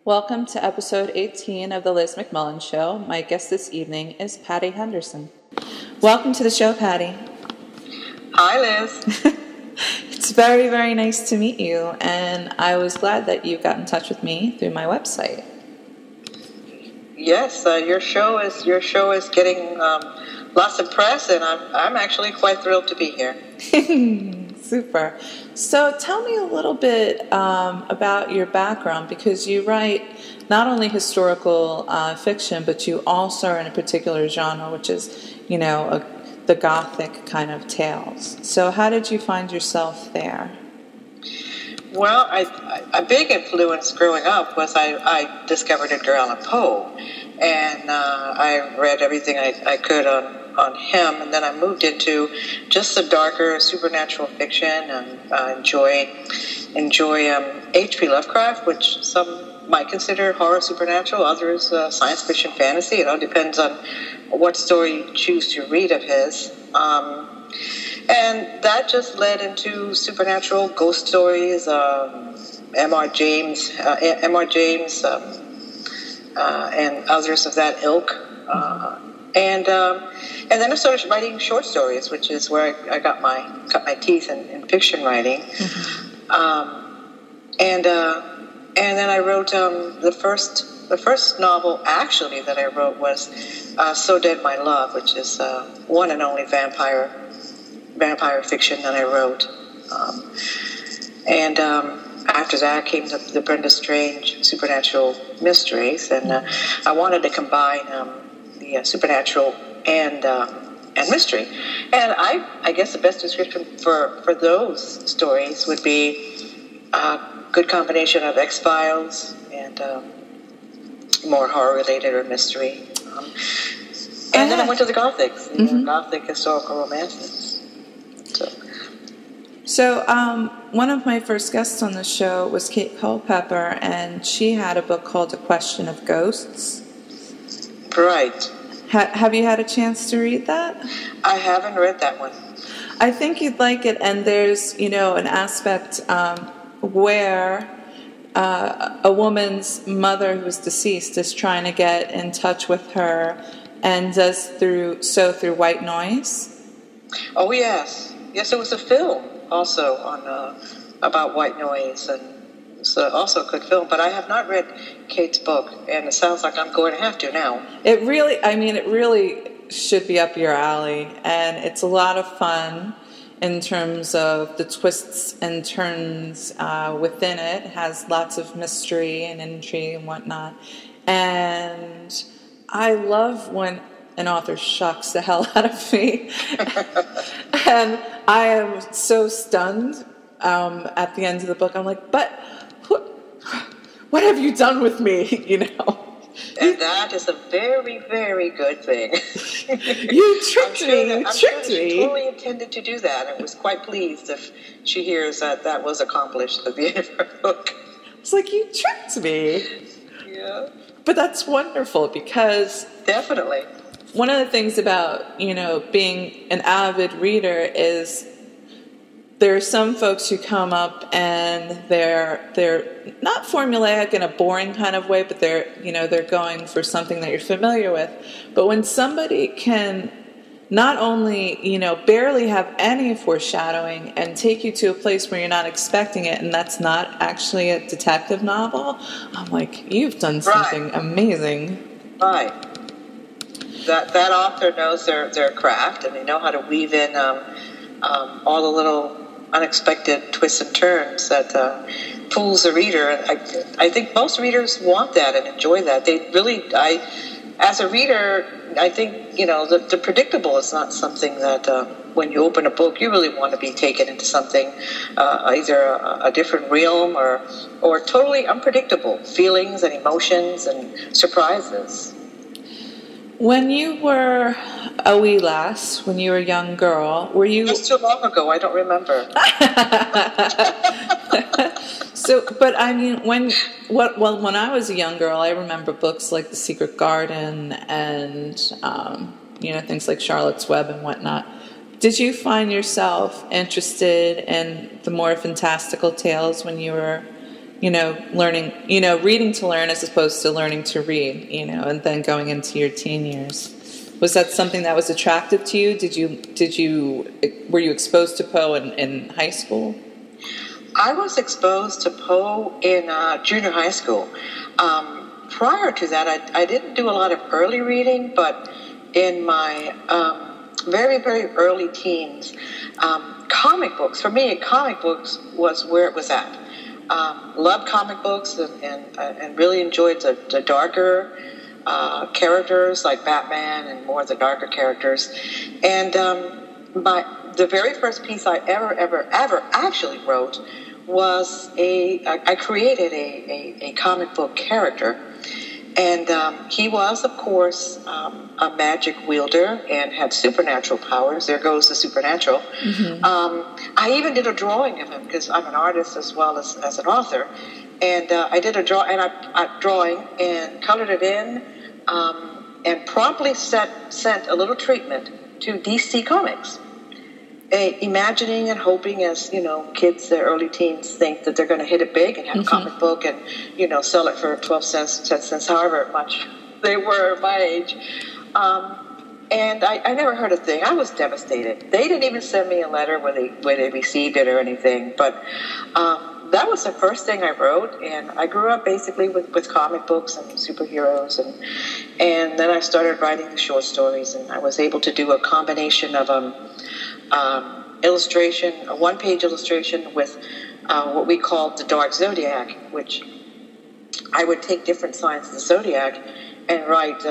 Welcome to episode 18 of The Liz McMullen Show. My guest this evening is Patty Henderson. Welcome to the show, Patty. Hi, Liz. It's very, very nice to meet you, and I was glad that you got in touch with me through my website. Yes, your show is getting lots of press, and I'm actually quite thrilled to be here. Super. So tell me a little bit about your background, because you write not only historical fiction, but you also are in a particular genre, which is, the Gothic kind of tales. So how did you find yourself there? Well, a big influence growing up was I discovered Edgar Allan Poe, and I read everything I could on him, and then I moved into just the darker supernatural fiction, and enjoy H.P. Lovecraft, which some might consider horror supernatural, others science fiction fantasy. It all depends on what story you choose to read of his. And that just led into supernatural ghost stories, M.R. James, and others of that ilk. And then I started writing short stories, which is where I got my teeth in fiction writing. Mm-hmm. And then I wrote the first novel actually that I wrote was So Dead My Love, which is one and only vampire fiction that I wrote. And after that came the Brenda Strange supernatural mysteries, and I wanted to combine the supernatural and mystery. And I guess the best description for those stories would be a good combination of X-Files and more horror-related or mystery. And then I went to the Gothics, Gothic historical romances. So one of my first guests on the show was Kate Culpepper, and she had a book called A Question of Ghosts. Right. Have you had a chance to read that? I haven't read that one. I think you'd like it, and there's, an aspect where a woman's mother who's deceased is trying to get in touch with her, and does through white noise. Oh, yes. Yes, it was a film also on about white noise, and it's also a good film. But I have not read Kate's book, and it sounds like I'm going to have to now. It really should be up your alley, and it's a lot of fun in terms of the twists and turns within it. It has lots of mystery and intrigue and whatnot. And I love when an author shocks the hell out of me. And I am so stunned at the end of the book. I'm like, but what have you done with me, And that is a very, very good thing. You tricked me. I'm sure she totally intended to do that, and was quite pleased if she hears that was accomplished at the end of her book. It's like, you tricked me. Yeah. But that's wonderful, because definitely one of the things about, being an avid reader is there are some folks who come up and they're not formulaic in a boring kind of way, but they're going for something that you're familiar with. But when somebody can not only, barely have any foreshadowing and take you to a place where you're not expecting it, and that's not actually a detective novel, I'm like, you've done something amazing. Right. That author knows their craft, and they know how to weave in all the little unexpected twists and turns that fools the reader. And I think most readers want that and enjoy that. They really, as a reader, I think, the predictable is not something that when you open a book, you really want to be taken into something, either a different realm or totally unpredictable feelings and emotions and surprises. When you were a wee lass, when you were a young girl, were you... That's too long ago, I don't remember. But I mean, when I was a young girl, I remember books like The Secret Garden and, things like Charlotte's Web and whatnot. Did you find yourself interested in the more fantastical tales when you were learning, reading to learn as opposed to learning to read, and then going into your teen years. Was that something that was attractive to you? Were you exposed to Poe in high school? I was exposed to Poe in junior high school. Prior to that, I didn't do a lot of early reading, but in my very, very early teens, comic books, for me, comic books was where it was at. Loved comic books and really enjoyed the darker characters like Batman and more of the darker characters. And the very first piece I ever actually wrote was I created a comic book character. And he was, of course, a magic wielder and had supernatural powers. There goes the supernatural. Mm-hmm. I even did a drawing of him because I'm an artist as well as an author. And I did a drawing and colored it in and promptly sent a little treatment to DC Comics. Imagining and hoping, as kids, their early teens think that they're going to hit it big and have a comic book and sell it for 12 cents, 10 cents, however much they were my age. And I never heard a thing. I was devastated. They didn't even send me a letter where they received it or anything. But that was the first thing I wrote, and I grew up basically with comic books and superheroes, and then I started writing the short stories, and I was able to do a combination of illustration, a one-page illustration with what we called the Dark Zodiac, which I would take different signs of the Zodiac and write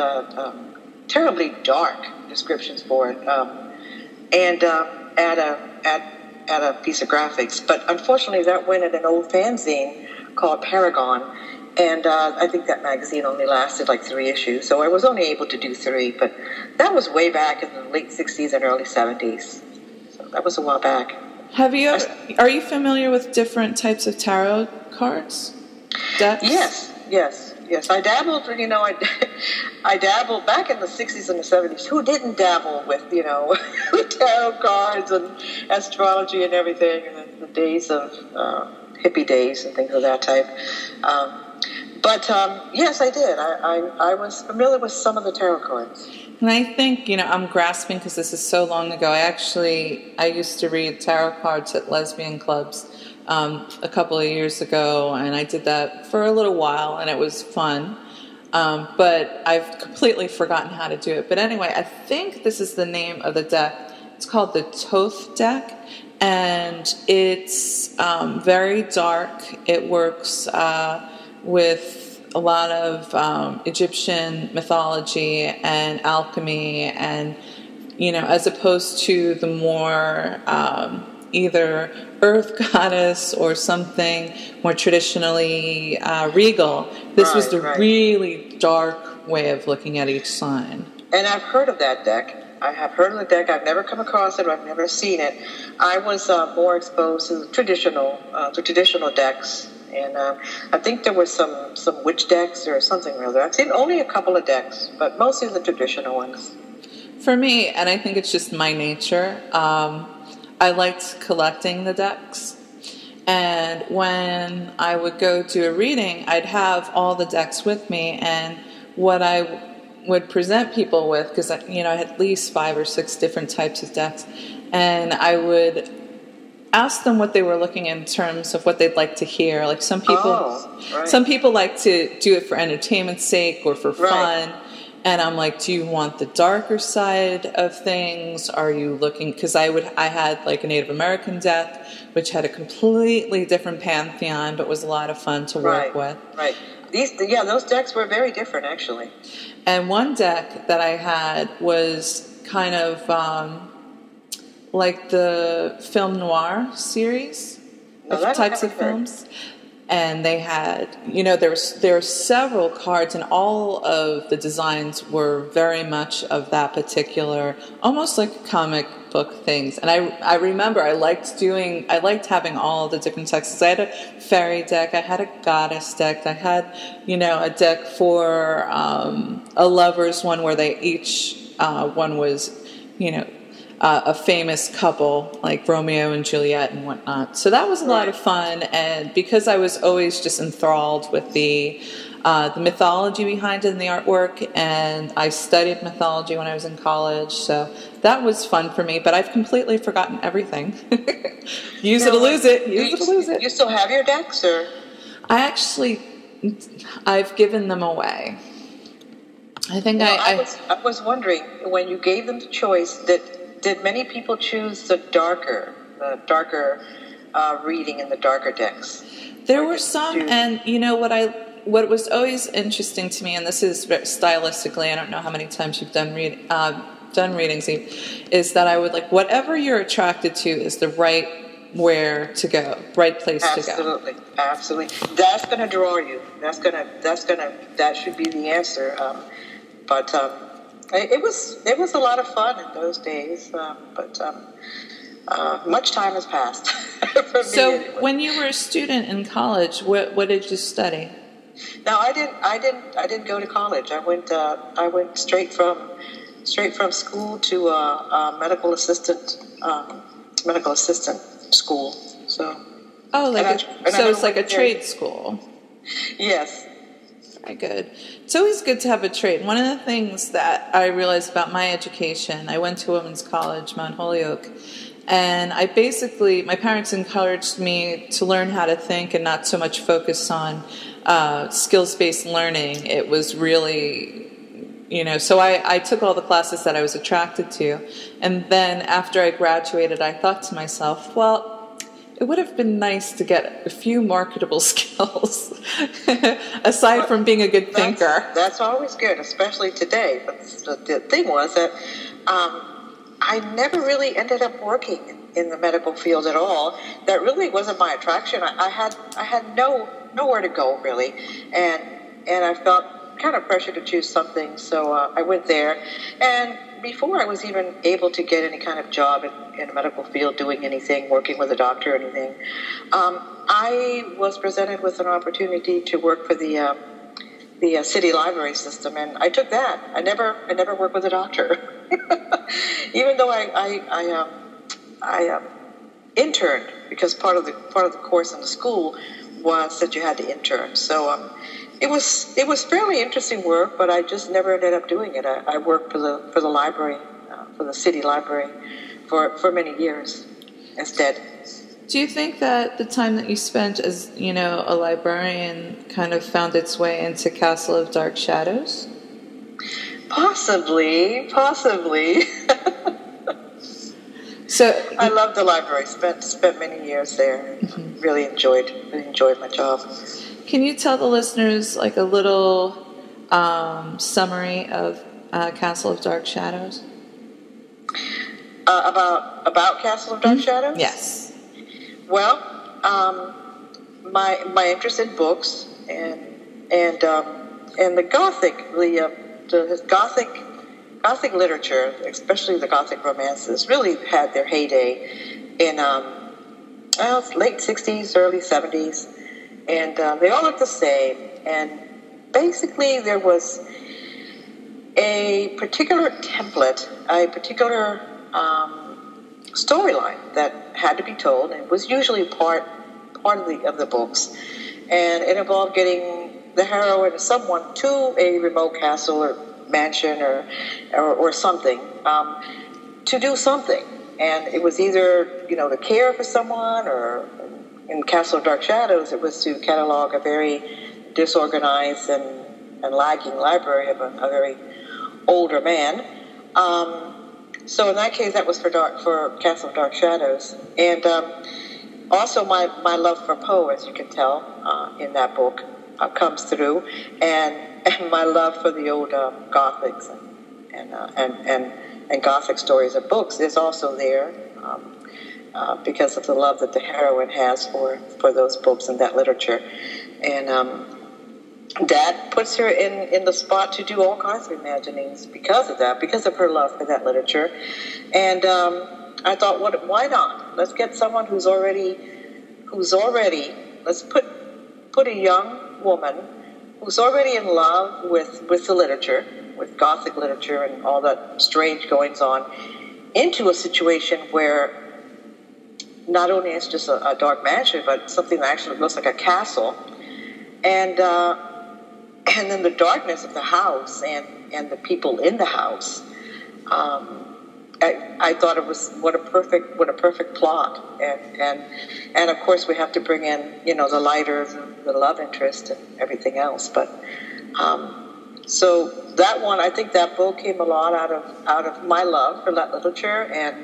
terribly dark descriptions for it, and add a piece of graphics. But unfortunately, that went in an old fanzine called Paragon, and I think that magazine only lasted like 3 issues, so I was only able to do 3. But that was way back in the late 60s and early 70s. That was a while back. Are you familiar with different types of tarot cards? Decks? Yes. I dabbled, I dabbled back in the 60s and the 70s. Who didn't dabble with, tarot cards and astrology and everything, and the days of hippie days and things of that type. But yes, I did. I was familiar with some of the tarot cards. And I think, I'm grasping because this is so long ago. I used to read tarot cards at lesbian clubs a couple of years ago, and I did that for a little while, and it was fun. But I've completely forgotten how to do it. But anyway, I think this is the name of the deck. It's called the Thoth deck, and it's very dark. It works with a lot of Egyptian mythology and alchemy, and as opposed to the more either earth goddess or something more traditionally regal. This was the really dark way of looking at each sign. And I've heard of that deck. I have heard of the deck. I've never come across it. I've never seen it. I was more exposed to the traditional decks. And I think there were some witch decks or something or other. I've seen only a couple of decks, but mostly the traditional ones. For me, and I think it's just my nature, I liked collecting the decks. And when I would go do a reading, I'd have all the decks with me. And what I would present people with, because I had at least 5 or 6 different types of decks, and I would ask them what they were looking in terms of what they'd like to hear. Like some people like to do it for entertainment's sake or for fun. And I'm like, do you want the darker side of things? Are you looking, because I had like a Native American deck, which had a completely different pantheon, but was a lot of fun to work with. Right. Those decks were very different, actually. And one deck that I had was kind of like the film noir series of types of films. And they had, there were several cards, and all of the designs were very much of that particular, almost like comic book things. And I remember I liked having all the different decks. I had a fairy deck, I had a goddess deck, I had, a deck for a lover's one where they each, one was, a famous couple like Romeo and Juliet and whatnot. So that was a lot of fun, and because I was always just enthralled with the mythology behind it and the artwork, and I studied mythology when I was in college, so that was fun for me. But I've completely forgotten everything. Use it or lose it. Use it or lose it. You still have your decks, or? I've given them away. I think I was wondering, when you gave them the choice, did many people choose the darker reading in the darker decks? There were some, and you know what was always interesting to me, and this is stylistically, I don't know how many times you've done readings, is that I would like, whatever you're attracted to is the right where to go, right place to go. Absolutely. That's going to draw you. That should be the answer. But it was a lot of fun in those days. Much time has passed. So anyway. When you were a student in college, what did you study? No, I didn't go to college. I went straight from school to medical assistant school. So it's like a trade school. Yes. Very good. It's always good to have a trade. One of the things that I realized about my education, I went to women's college, Mount Holyoke, and my parents encouraged me to learn how to think and not so much focus on skills-based learning. It was really, so I took all the classes that I was attracted to. And then after I graduated, I thought to myself, well, it would have been nice to get a few marketable skills aside from being a good thinker. That's always good, especially today. But the thing was that I never really ended up working in the medical field at all. That really wasn't my attraction. I had nowhere to go really, and I felt kind of pressure to choose something, so I went there. And before I was even able to get any kind of job in a medical field, doing anything, working with a doctor or anything, I was presented with an opportunity to work for the city library system, and I took that. I never worked with a doctor, even though I interned, because part of the course in the school was that you had to intern. So it was fairly interesting work, but I just never ended up doing it. I worked for the library, for the city library, for many years instead. Do you think that the time that you spent as a librarian kind of found its way into Castle of Dark Shadows? Possibly. So I loved the library. Spent many years there. Mm-hmm. Really enjoyed my job. Can you tell the listeners like a little summary of Castle of Dark Shadows? About Castle of Dark Shadows? Yes. Well, my interest in books and the Gothic literature, especially the Gothic romances, really had their heyday in late 60s, early 70s. And they all looked the same. And basically there was a particular template, a particular storyline that had to be told. And it was usually part of the books. And it involved getting the heroine, someone, to a remote castle or mansion or something, to do something. And it was either, to care for someone, or in Castle of Dark Shadows, it was to catalog a very disorganized and lagging library of a very older man. So in that case, that was for Castle of Dark Shadows. And also my love for Poe, as you can tell, in that book, comes through, and my love for the old Gothics and Gothic stories and books is also there, because of the love that the heroine has for those books and that literature. And Dad puts her in the spot to do all kinds of imaginings because of that, because of her love for that literature. And I thought, why not? Let's get someone who's already. Let's put a young woman who's already in love with the literature, with Gothic literature and all that strange goings on, into a situation where not only it's just a dark mansion, but something that actually looks like a castle, and then the darkness of the house and the people in the house. I thought it was what a perfect plot, and of course we have to bring in the lighter, the love interest, and everything else. But so that one, I think that book came a lot out of my love for that literature and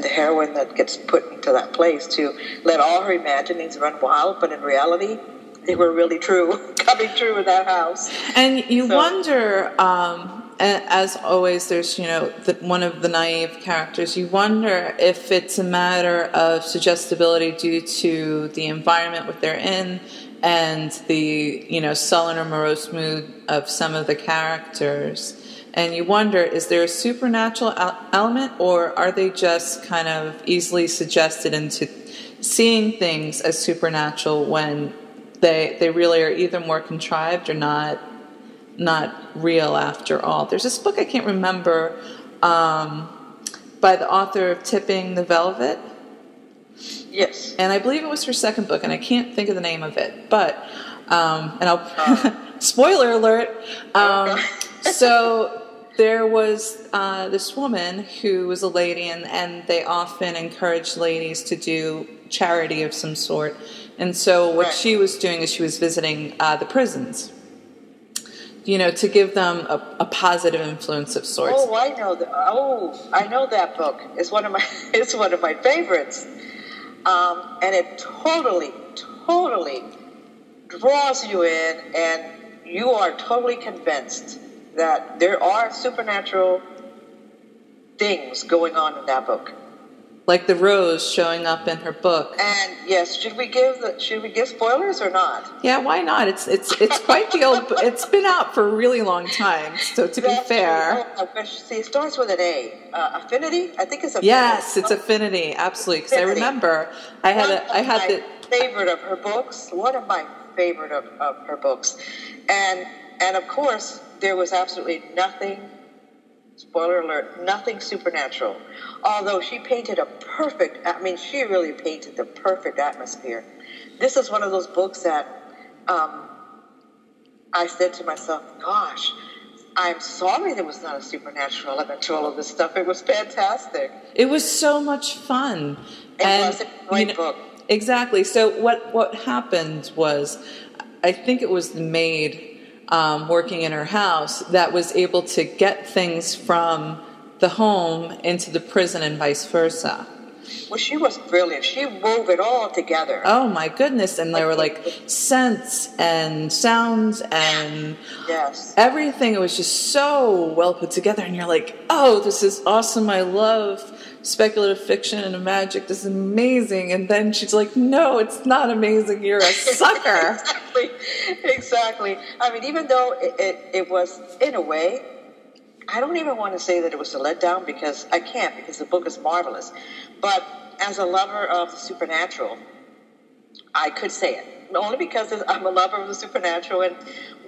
the heroine that gets put into that place to let all her imaginings run wild, but in reality, they were really true, coming true in that house. And you wonder, as always, there's, one of the naive characters, you wonder if it's a matter of suggestibility due to the environment what they're in and the, sullen or morose mood of some of the characters. And you wonder, is there a supernatural element, or are they just kind of easily suggested into seeing things as supernatural when they really are either more contrived or not real after all? There's this book I can't remember by the author of Tipping the Velvet. Yes. And I believe it was her second book, and I can't think of the name of it. But, and I'll, spoiler alert. So there was this woman who was a lady, and they often encouraged ladies to do charity of some sort. And so what she was doing is she was visiting the prisons, to give them a positive influence of sorts. Oh, I know I know that book. It's one of my favorites. And it totally draws you in, and you are totally convinced that there are supernatural things going on in that book. Like the rose showing up in her book. And yes, should we give spoilers or not? Yeah, why not? It's quite the old. It's been out for a really long time. So to be fair, see, it starts with an A. Affinity, I think it's Affinity. Yes, it's Affinity, absolutely. Because I remember I had the favorite of her books. One of my favorite of her books, and of course there was absolutely nothing. Spoiler alert, nothing supernatural. Although she painted she really painted the perfect atmosphere. This is one of those books that I said to myself, gosh, I'm sorry there was not a supernatural element to all of this stuff. It was fantastic. It was so much fun. It was a great book. Exactly. So what happened was, I think it was the maid working in her house that was able to get things from the home into the prison and vice versa. Well, she was brilliant. She wove it all together. Oh my goodness. And there were like scents and sounds and everything. It was just so well put together. And you're like, oh, this is awesome. I love speculative fiction and magic. This is amazing. And then she's like, no, it's not amazing. You're a sucker. Exactly. I mean, even though it was, in a way, I don't even want to say that it was a letdown, because I can't, because the book is marvelous. But as a lover of the supernatural, I could say it. Only because I'm a lover of the supernatural, and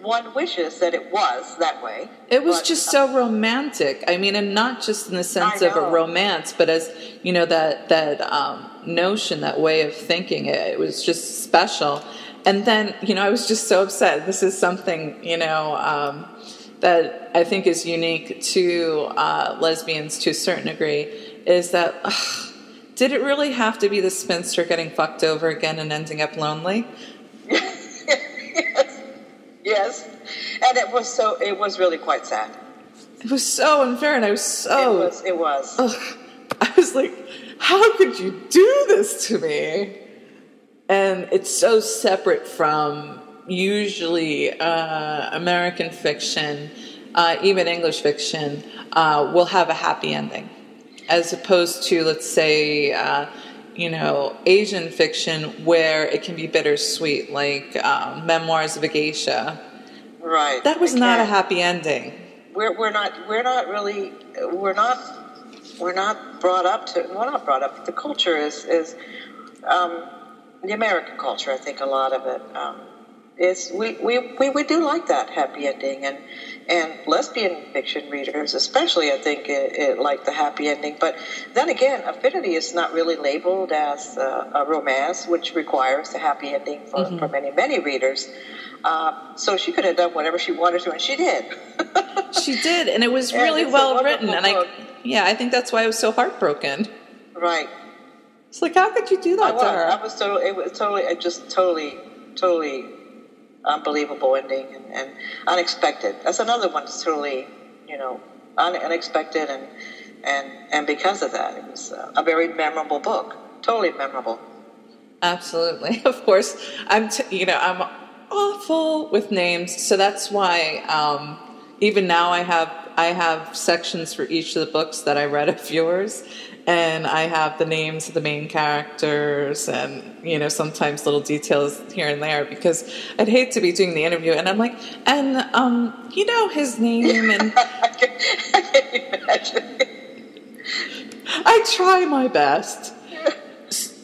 one wishes that it was that way. It was just so romantic. I mean, and not just in the sense of a romance, but as, that notion, that way of thinking. It was just special. And then, I was just so upset. This is something, that I think is unique to lesbians to a certain degree, is that, did it really have to be the spinster getting fucked over again and ending up lonely? Yes. And it was really quite sad. It was so unfair, and I was so... It was. I was like, how could you do this to me? And it's so separate from usually American fiction, even English fiction, will have a happy ending, as opposed to, let's say, Asian fiction, where it can be bittersweet, like Memoirs of a Geisha. Right. That was not a happy ending. We're not brought up to. The culture is the American culture. I think a lot of it we do like that happy ending, and lesbian fiction readers especially, I think, it like the happy ending. But then again, Affinity is not really labeled as a romance, which requires the happy ending for many readers. So she could have done whatever she wanted to, and she did. She did, and it was really well written. And I think that's why I was so heartbroken. Right. It's like, how could you do that to her? It was totally unbelievable ending and unexpected. That's another one that's totally, unexpected, and because of that, it was a very memorable book. Totally memorable. Absolutely. Of course, I'm awful with names, so that's why even now I have sections for each of the books that I read of yours. And I have the names of the main characters and, sometimes little details here and there, because I'd hate to be doing the interview and I'm like, and, his name, and I can imagine. I try my best.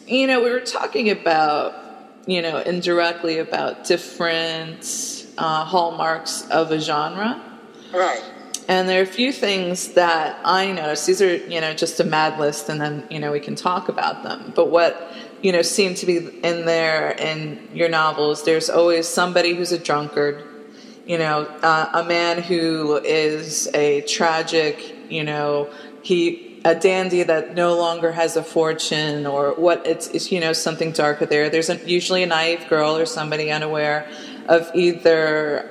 We were talking about, indirectly about different hallmarks of a genre. Right. And there are a few things that I noticed. These are, just a mad list, and then, we can talk about them. But what, seemed to be in there in your novels, there's always somebody who's a drunkard, a man who is a tragic, a dandy that no longer has a fortune, or it's something darker there. There's usually a naive girl or somebody unaware of either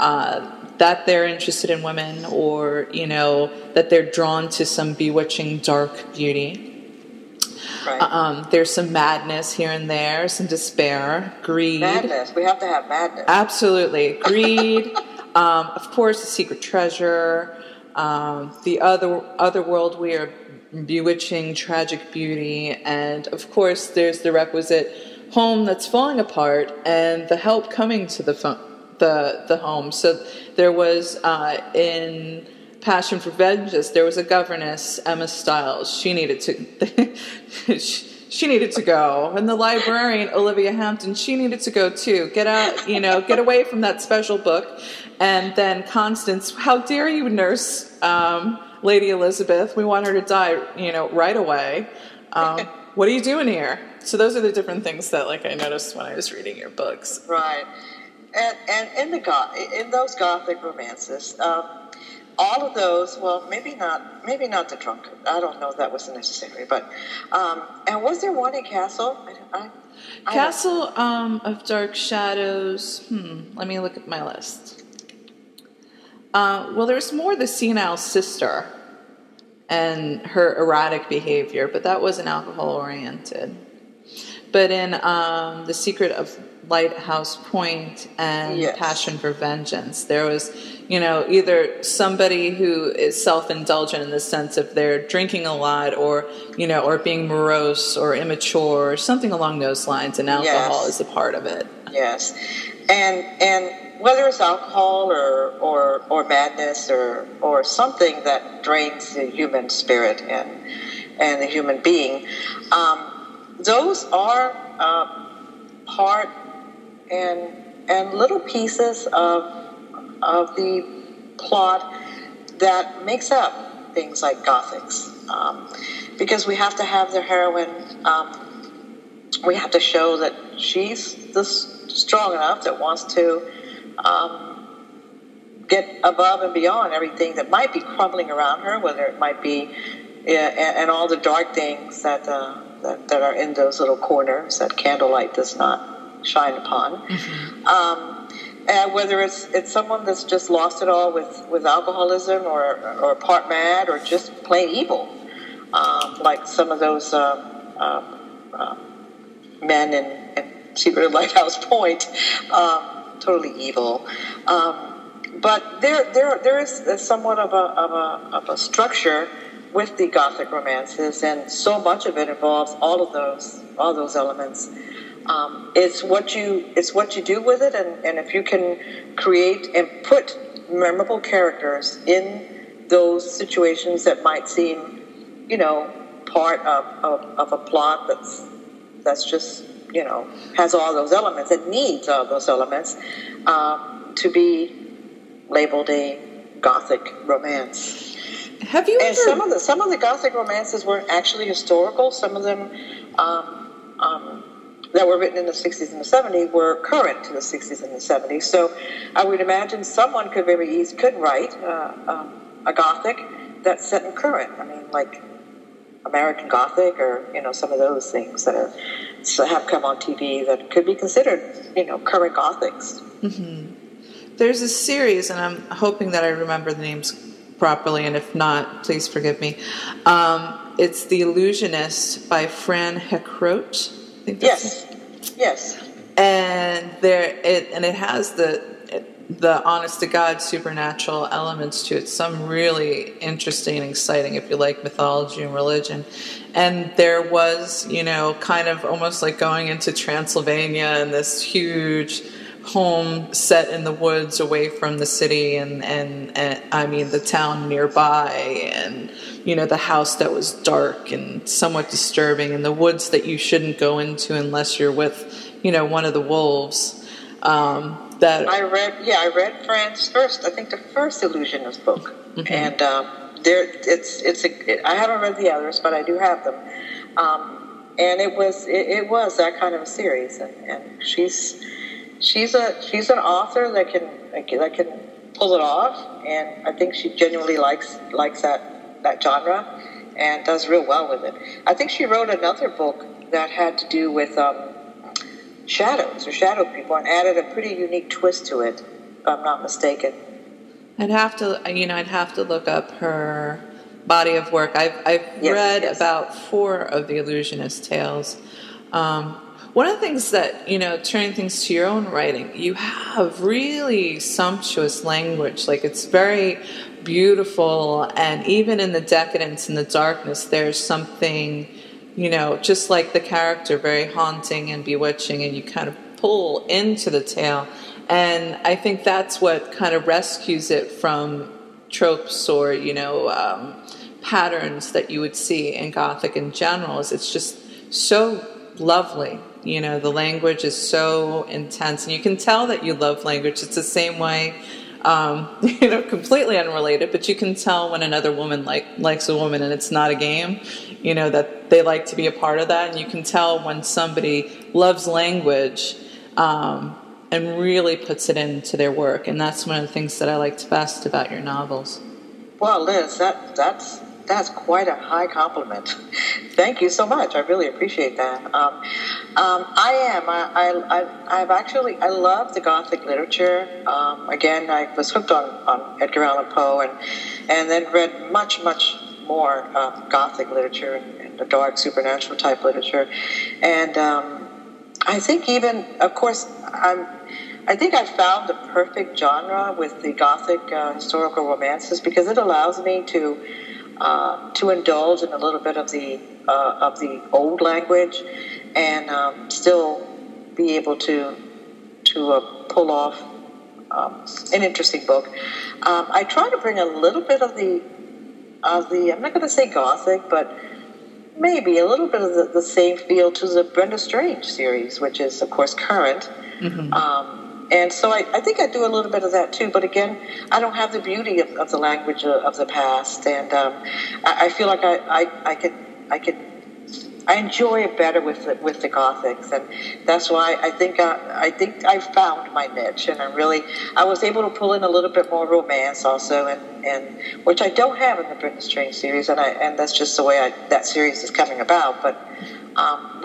that they're interested in women, or that they're drawn to some bewitching dark beauty. Right. There's some madness here and there, some despair, greed. Madness. We have to have madness. Absolutely. Greed. Of course, the secret treasure. The other world, we are bewitching, tragic beauty, and of course, there's the requisite home that's falling apart, and the help coming to the home. So there was in Passion for Vengeance, there was a governess, Emma Stiles. She needed to go, and the librarian, Olivia Hampton, she needed to go too. Get out, get away from that special book. And then Constance, how dare you nurse Lady Elizabeth? We want her to die, right away. What are you doing here? So those are the different things that, I noticed when I was reading your books. Right. And in those Gothic romances, all of those, well, maybe not the drunkard. I don't know if that was necessary, but and was there one in Castle? Castle of Dark Shadows. Let me look at my list. Well, there's more the senile sister and her erratic behavior, but that wasn't alcohol oriented. But in The Secret of Lighthouse Point and yes. Passion for Vengeance, there was, either somebody who is self-indulgent in the sense of they're drinking a lot, or being morose or immature or something along those lines, and alcohol is a part of it. Yes. And whether it's alcohol or madness or something that drains the human spirit and the human being, those are part and little pieces of the plot that makes up things like Gothics, because we have to have the heroine. We have to show that she's strong enough that wants to get above and beyond everything that might be crumbling around her, whether it might be and all the dark things that are in those little corners that candlelight does not shine upon. Mm-hmm. And whether it's someone that's just lost it all with alcoholism or part mad or just plain evil, like some of those men in Secret of Lighthouse Point, totally evil. But there is somewhat of a structure with the Gothic romances, and so much of it involves all those elements. It's what you do with it, and if you can create and put memorable characters in those situations that might seem, part of a plot that's just has all those elements and needs all those elements to be labeled a Gothic romance. Have you and some of the Gothic romances weren't actually historical. Some of them that were written in the 60s and the 70s were current to the 60s and the 70s. So I would imagine someone could write a Gothic that's set in current. I mean, like American Gothic, or some of those things that have come on TV that could be considered current Gothics. Mm-hmm. There's a series, and I'm hoping that I remember the names properly, and if not, please forgive me. It's The Illusionist by Fran Heckrodt. I think that's Yes. And it has the honest to God supernatural elements to it. Some really interesting and exciting if you like mythology and religion. And there was, kind of almost like going into Transylvania and this huge home set in the woods away from the city and I mean the town nearby, and the house that was dark and somewhat disturbing, and the woods that you shouldn't go into unless you're with one of the wolves. That I read Fran's the first Illusionist book. Mm-hmm. And I haven't read the others, but I do have them. And it was that kind of a series, and she's an author that can pull it off, and I think she genuinely likes that genre and does real well with it. I think she wrote another book that had to do with shadows or shadow people, and added a pretty unique twist to it, if I'm not mistaken. I'd have to look up her body of work. I've read about 4 of the Illusionist tales. One of the things that, turning things to your own writing, you have really sumptuous language. Like, it's very beautiful, and even in the decadence and the darkness, there's something, just like the character, very haunting and bewitching, and you kind of pull into the tale. And I think that's what kind of rescues it from tropes or, patterns that you would see in Gothic in general. Is it's just so lovely. The language is so intense, and you can tell that you love language. It's the same way, completely unrelated, but you can tell when another woman likes a woman and it's not a game, that they like to be a part of that. And you can tell when somebody loves language and really puts it into their work. And that's one of the things that I liked best about your novels. Well, Liz, that's quite a high compliment. Thank you so much. I really appreciate that. I love the Gothic literature. Again, I was hooked on Edgar Allan Poe, and then read much more Gothic literature and the dark supernatural type literature. And I think even, of course, I think I found the perfect genre with the Gothic historical romances, because it allows me to indulge in a little bit of the old language, and still be able to pull off an interesting book. I try to bring a little bit of the I'm not going to say Gothic, but maybe a little bit of the same feel to the Brenda Strange series, which is of course current. Mm-hmm. And so I think I do a little bit of that too, but again, I don't have the beauty of the language of the past, and I feel like I enjoy it better with the Gothics, and that's why I think I found my niche, and I was able to pull in a little bit more romance also, and which I don't have in the Brenda Strange series, and that's just the way that series is coming about. But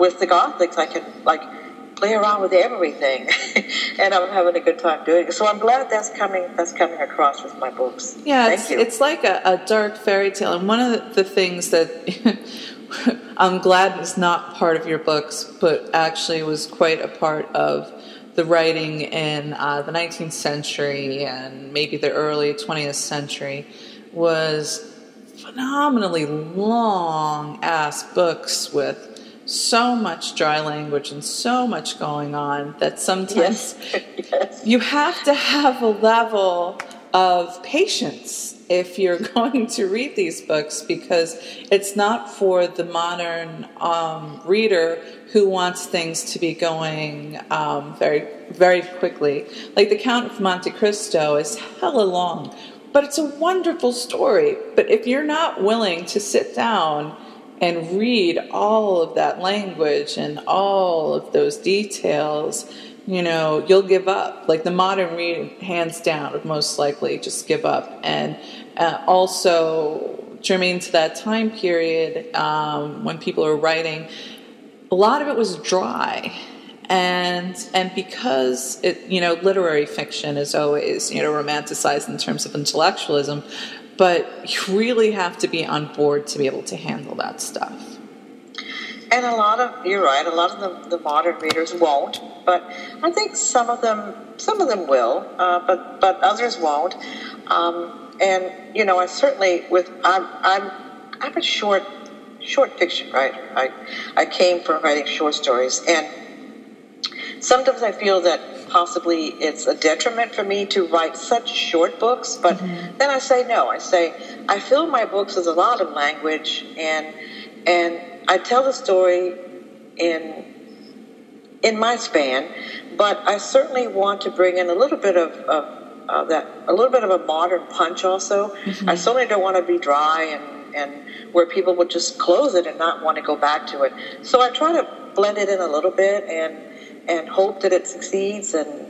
with the Gothics, I can play around with everything, and I'm having a good time doing it. So I'm glad that's coming across with my books. Yeah, it's like a dark fairy tale, and one of the things that I'm glad is not part of your books, but actually was quite a part of the writing in the 19th century and maybe the early 20th century, was phenomenally long-ass books with so much dry language and so much going on that sometimes yes. you have to have a level of patience if you're going to read these books, because it's not for the modern reader who wants things to be going very, very quickly. Like The Count of Monte Cristo is hella long, but it's a wonderful story. But if you're not willing to sit down and read all of that language and all of those details, you'll give up. Like the modern reader, hands down, would most likely just give up. And also, germane to that time period, when people were writing, a lot of it was dry. And because literary fiction is always, romanticized in terms of intellectualism, but you really have to be on board to be able to handle that stuff. And you're right, a lot of the modern readers won't, but I think some of them will, but others won't. And I certainly I'm a short fiction writer. I came from writing short stories, and sometimes I feel that possibly it's a detriment for me to write such short books, but then I say no. I fill my books with a lot of language, and I tell the story in my span, but I certainly want to bring in a little bit of a modern punch also. I certainly don't want to be dry and where people would just close it and not want to go back to it. So I try to blend it in a little bit and hope that it succeeds, and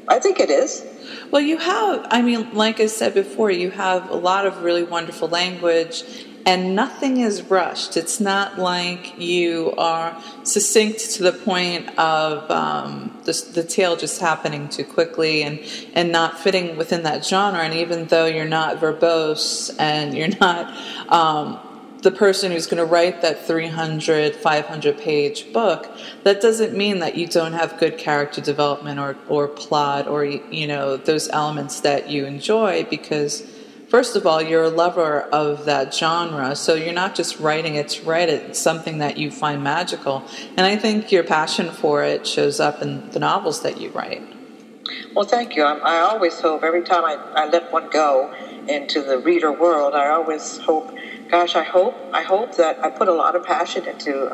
I think it is. Well, you have, like I said before, you have a lot of really wonderful language, and nothing is rushed. It's not like you are succinct to the point of the tale just happening too quickly and not fitting within that genre. And even though you're not verbose and you're not the person who's going to write that 300, 500-page book, that doesn't mean that you don't have good character development or plot or, those elements that you enjoy, because first of all, you're a lover of that genre, so you're not just writing it to write it. It's something that you find magical. And I think your passion for it shows up in the novels that you write. Well, thank you. I always hope, every time I let one go into the reader world, I always hope, I hope that I put a lot of passion into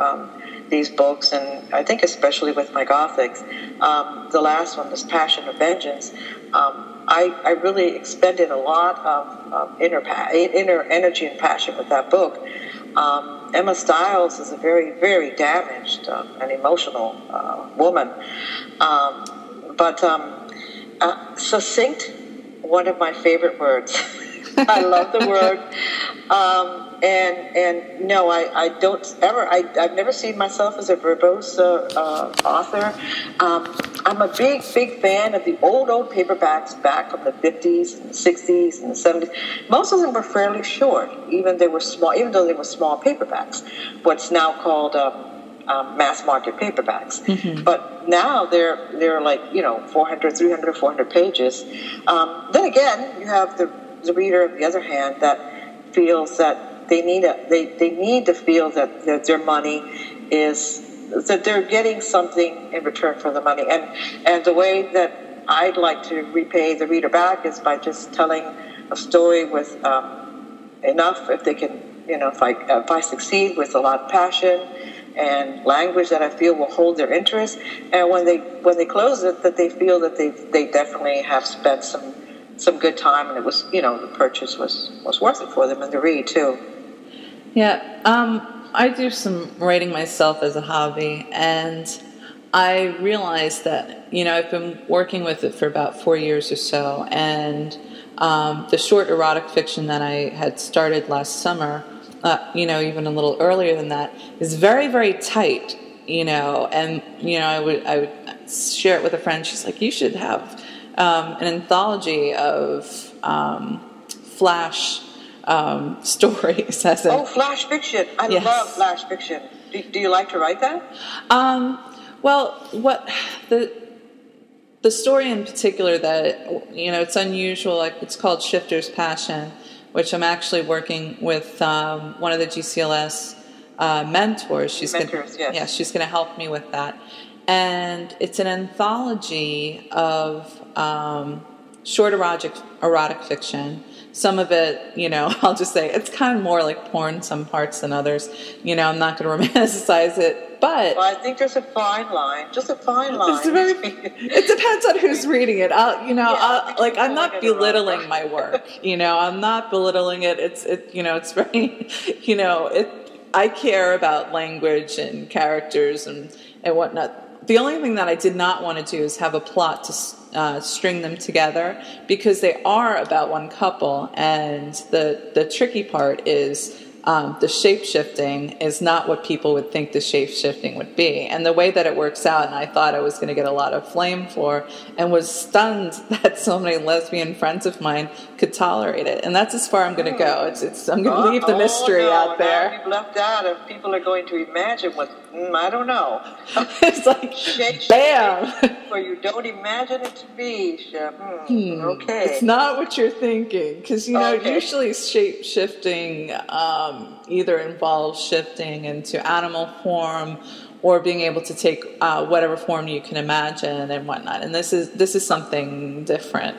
these books, and I think especially with my Gothics. The last one, this Passion of Vengeance, I really expended a lot of inner energy and passion with that book. Emma Stiles is a very, very damaged and emotional woman. But succinct, one of my favorite words. I love the word. And no, I don't ever, I've never seen myself as a verbose author. I'm a big fan of the old paperbacks back from the 50s and the 60s and the 70s. Most of them were fairly short, even though they were small paperbacks, what's now called mass market paperbacks. But now they're like 400, 300, 400 pages. Then again, you have the reader, on the other hand, that feels that they need to feel that their money is, that they're getting something in return for the money. And the way that I'd like to repay the reader back is by just telling a story with enough, if they can, if I succeed, with a lot of passion and language that I feel will hold their interest. And when they close it, that they feel that they definitely have spent some good time, and it was, the purchase was worth it for them, and the read too. Yeah, I do some writing myself as a hobby, and I realized that, I've been working with it for about 4 years or so, and the short erotic fiction that I had started last summer, even a little earlier than that, is very, very tight, and, I would share it with a friend. She's like, you should have an anthology of flash stories. Flash fiction. I love flash fiction. Do you like to write that? Well, what the story in particular that, it's unusual, like it's called Shifter's Passion, which I'm actually working with one of the GCLS mentors. She's going to help me with that. And it's an anthology of short erotic fiction. Some of it, I'll just say it's kind of more like porn, some parts than others. I'm not going to romanticize it, but... Well, I think there's a fine line, just a fine line. It depends on who's reading it. I'm not belittling my work. I'm not belittling it. It's very, I care about language and characters and whatnot. The only thing that I did not want to do is have a plot to string them together, because they are about one couple, and the tricky part is the shape-shifting is not what people would think the shape-shifting would be. And the way that it works out, and I thought I was going to get a lot of flame for, and was stunned that so many lesbian friends of mine could tolerate it. And that's as far I'm going to go. I'm going to leave the mystery out there. Now you've left out, and people are going to imagine what, I don't know. It's like, bam! Where you don't imagine it to be. Okay. It's not what you're thinking, because, usually shape-shifting either involves shifting into animal form or being able to take whatever form you can imagine and whatnot. And this is something different.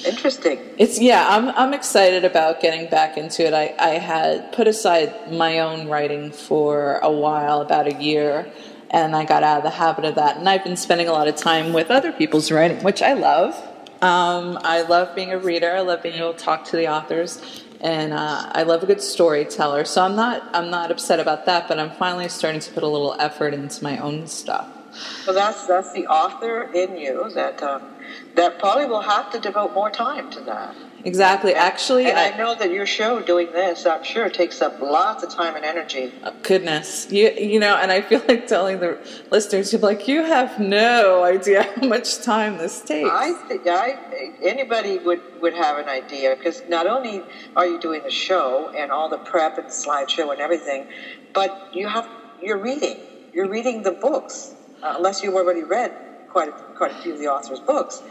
Interesting. I'm excited about getting back into it. I had put aside my own writing for a while, about a year, and I got out of the habit of that. And I've been spending a lot of time with other people's writing, which I love. I love being a reader. I love being able to talk to the authors. And I love a good storyteller, so I'm not upset about that. But I'm finally starting to put a little effort into my own stuff. Well, that's the author in you that probably will have to devote more time to that. Exactly. Actually, I know that your show doing this, I'm sure, takes up lots of time and energy. Goodness, and I feel like telling the listeners, you're like, you have no idea how much time this takes. I think anybody would have an idea, because not only are you doing the show and all the prep and slideshow and everything, but you're reading the books, unless you've already read quite a few of the author's books.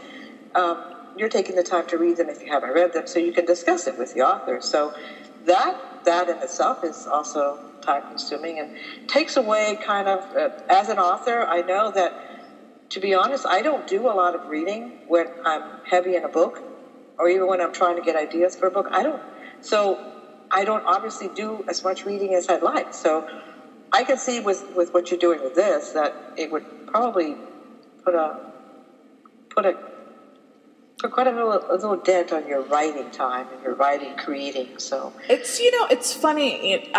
You're taking the time to read them if you haven't read them, so you can discuss it with the author. So that in itself is also time-consuming and takes away kind of, as an author, I know that, to be honest, I don't do a lot of reading when I'm heavy in a book, or even when I'm trying to get ideas for a book. I don't obviously do as much reading as I'd like. So I can see with what you're doing with this that it would probably put quite a little dent on your writing time and your writing creating. So it's funny.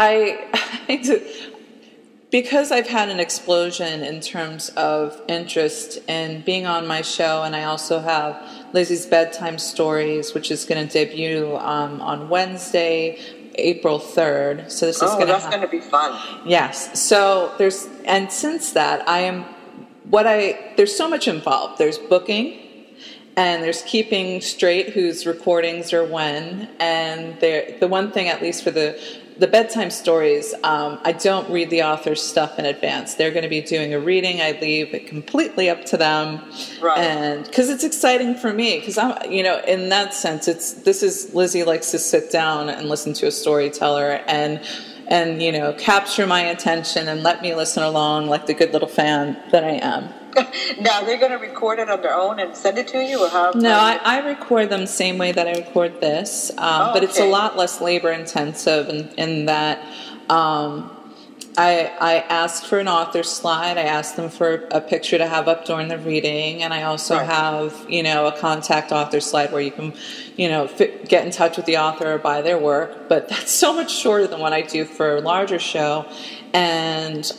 Because I've had an explosion in terms of interest in being on my show, and I also have Lizzie's Bedtime Stories, which is going to debut on Wednesday, April 3rd. So this is going to be fun. Yes. So since that there's so much involved. There's booking, and there's keeping straight whose recordings are when. And the one thing, at least for the bedtime stories, I don't read the author's stuff in advance. They're going to be doing a reading. I leave it completely up to them. Right. And because it's exciting for me, because I'm, in that sense, Lizzie likes to sit down and listen to a storyteller and capture my attention and let me listen along like the good little fan that I am. Now, they're going to record it on their own and send it to you? Or how? No, I record them same way that I record this, but it's a lot less labor-intensive in that I ask for an author slide. I ask them for a picture to have up during the reading, and I also have, a contact author slide where you can, get in touch with the author or buy their work. But that's so much shorter than what I do for a larger show, and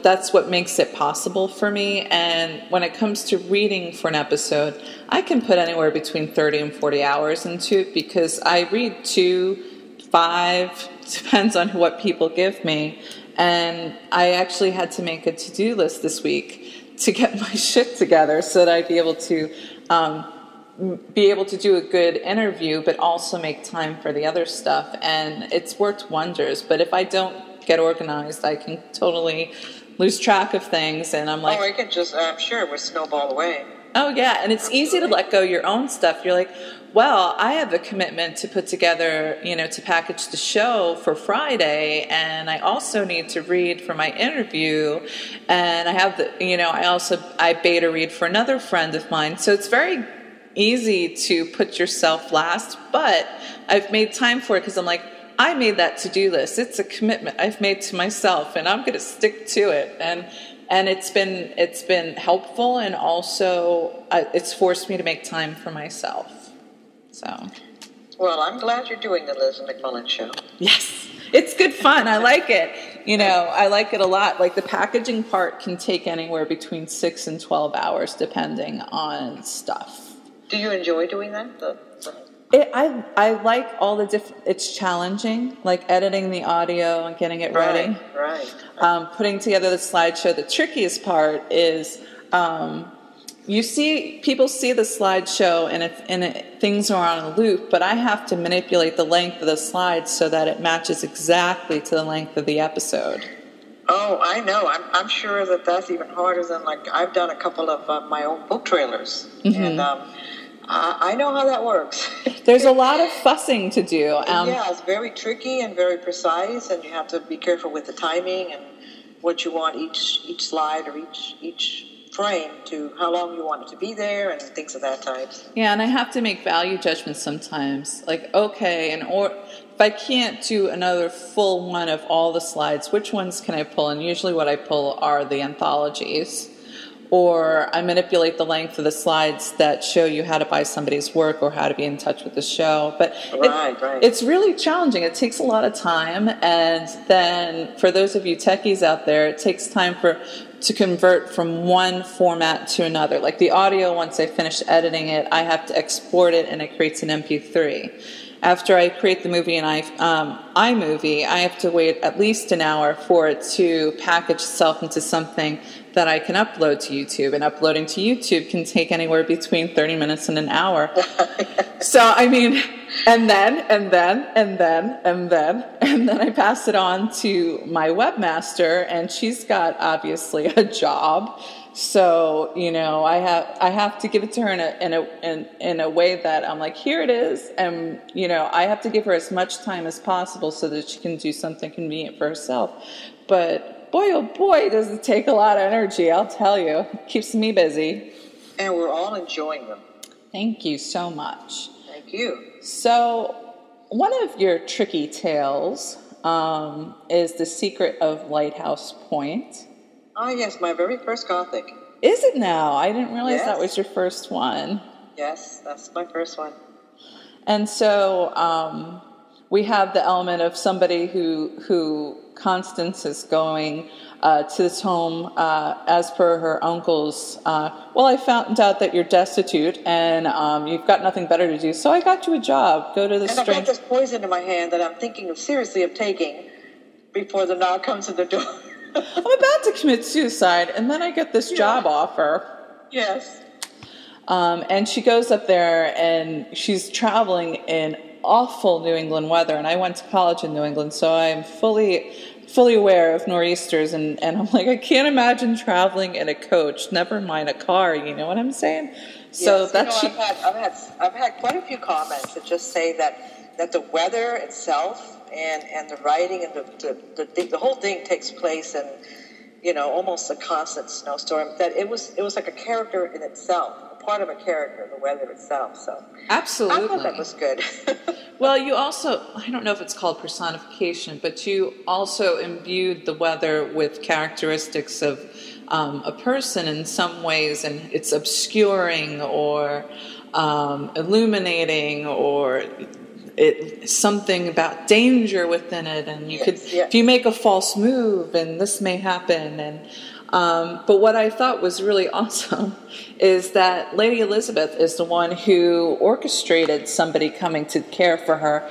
that's what makes it possible for me. And when it comes to reading for an episode, I can put anywhere between 30 and 40 hours into it, because I read 2, 5, depends on what people give me. And I actually had to make a to-do list this week to get my shit together so that I'd be able to do a good interview, but also make time for the other stuff. And it's worked wonders. But if I don't get organized, I can totally lose track of things. And I'm like, I can I'm sure it would snowball away. Oh, yeah. And it's easy to let go your own stuff. You're like, well, I have a commitment to put together, to package the show for Friday, and I also need to read for my interview, and I have I beta read for another friend of mine. So it's very easy to put yourself last, but I've made time for it because I'm like, I made that to-do list. It's a commitment I've made to myself, and I'm going to stick to it. And it's been helpful, and also it's forced me to make time for myself. So. Well, I'm glad you're doing the Liz McMullen show. Yes, it's good fun. I like it. I like it a lot. Like the packaging part can take anywhere between 6 and 12 hours, depending on stuff. Do you enjoy doing that? I like all the different. It's challenging, like editing the audio and getting it ready. Right. Putting together the slideshow. The trickiest part is people see the slideshow and things are on a loop, but I have to manipulate the length of the slides so that it matches exactly to the length of the episode. Oh, I know. I'm sure that's even harder than, like, I've done a couple of my own book trailers, and I know how that works. There's a lot of fussing to do. Yeah, it's very tricky and very precise, and you have to be careful with the timing and what you want each slide or each frame to, how long you want it to be there, and things of that type. Yeah, and I have to make value judgments sometimes. Like, okay, or if I can't do another full one of all the slides, which ones can I pull? And usually what I pull are the anthologies. Or I manipulate the length of the slides that show you how to buy somebody's work or how to be in touch with the show. But it's really challenging. It takes a lot of time. And then for those of you techies out there, it takes time to convert from one format to another. Like the audio, once I finish editing it, I have to export it and it creates an MP3. After I create the movie in iMovie, I have to wait at least an hour for it to package itself into something that I can upload to YouTube. And uploading to YouTube can take anywhere between 30 minutes and an hour. So, I mean, and then I pass it on to my webmaster, and she's got obviously a job. So, I have to give it to her in a way that I'm like, here it is. And, I have to give her as much time as possible so that she can do something convenient for herself. But boy, oh boy, does it take a lot of energy, I'll tell you. It keeps me busy. And we're all enjoying them. Thank you so much. Thank you. So, one of your tricky tales is The Secret of Lighthouse Point. Oh, yes, my very first Gothic. Is it now? I didn't realize Yes. that was your first one. Yes, that's my first one. And so we have the element of somebody who Constance is going to this home as per her uncle's. Well, I found out that you're destitute and you've got nothing better to do, so I got you a job. Go to the And I've got this poison in my hand that I'm thinking seriously of taking before the knock comes to the door. I'm about to commit suicide, and then I get this job offer. Yes. And she goes up there, and she's traveling in awful New England weather, and I went to college in New England, so I'm fully aware of nor'easters, and I'm like, I can't imagine traveling in a coach, never mind a car, you know what I'm saying? So yes, I've had quite a few comments that just say that the weather itself and the writing and the whole thing takes place in almost a constant snowstorm, that it was like a character in itself, a part of a character, the weather itself. So absolutely, I thought that was good. Well, you also, I don't know if it's called personification, but you also imbued the weather with characteristics of a person in some ways, and it's obscuring or illuminating or something about danger within it, and you could, if you make a false move, and this may happen. And but what I thought was really awesome is that Lady Elizabeth is the one who orchestrated somebody coming to care for her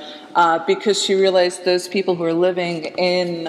because she realized those people who are living in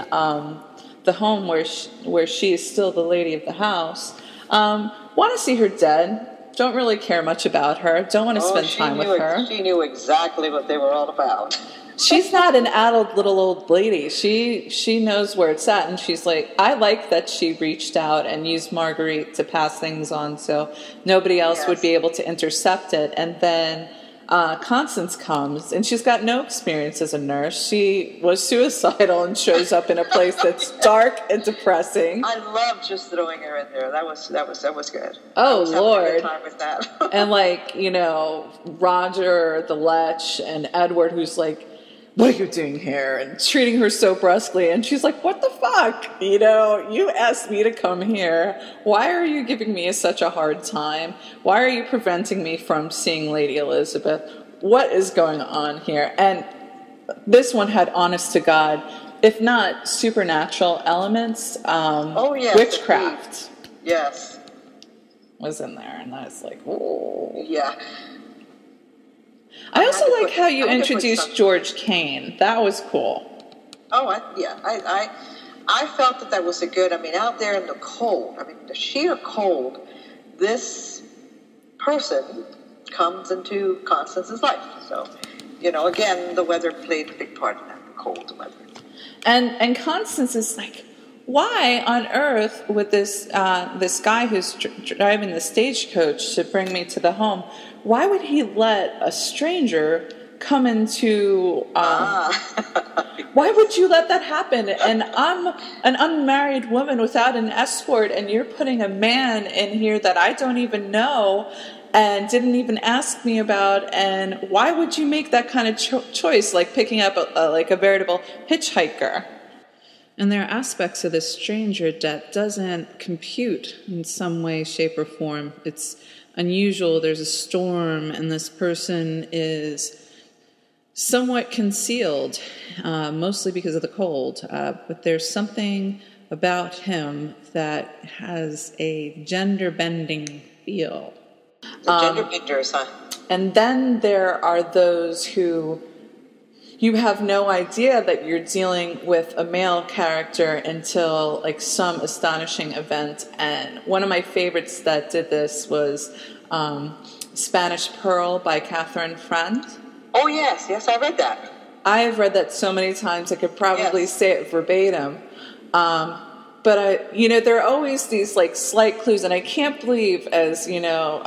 the home where she is still the lady of the house want to see her dead. Don't really care much about her. Don't want to spend time with her. She knew exactly what they were all about. She's not an addled little old lady. She knows where it's at, and she's like, I like that she reached out and used Marguerite to pass things on so nobody else would be able to intercept it. And then Constance comes, and she's got no experience as a nurse. She was suicidal and shows up in a place that's dark and depressing. I love just throwing her in there. That was good. Oh, I was Lord. having a good time with that. And like, you know, Roger the Lech and Edward, who's like, what are you doing here? And treating her so brusquely. And she's like, what the fuck? You know, you asked me to come here. Why are you giving me such a hard time? Why are you preventing me from seeing Lady Elizabeth? What is going on here? And this one had, honest to God, if not supernatural elements, oh, yes, witchcraft. indeed. Yes. Was in there. And I was like, ooh. Yeah. I also like how you introduced George Kane. That was cool. Oh, I felt that was a good, I mean, out there in the cold, I mean, the sheer cold, this person comes into Constance's life. So, you know, again, the weather played a big part in that, the cold weather. And Constance is like, why on earth would this guy who's driving the stagecoach to bring me to the home, why would he let a stranger come into... why would you let that happen? And I'm an unmarried woman without an escort, and you're putting a man in here that I don't even know and didn't even ask me about, and why would you make that kind of choice, like picking up a veritable hitchhiker? And there are aspects of this stranger that doesn't compute in some way, shape, or form. It's unusual. There's a storm, and this person is somewhat concealed, mostly because of the cold. But there's something about him that has a gender-bending feel. The gender benders, huh? And then there are those who... you have no idea that you're dealing with a male character until like some astonishing event. And one of my favorites that did this was Spanish Pearl by Catherine Friend. Oh, yes, I read that. I have read that so many times I could probably say it verbatim. But there are always these like slight clues, and I can't believe, as you know,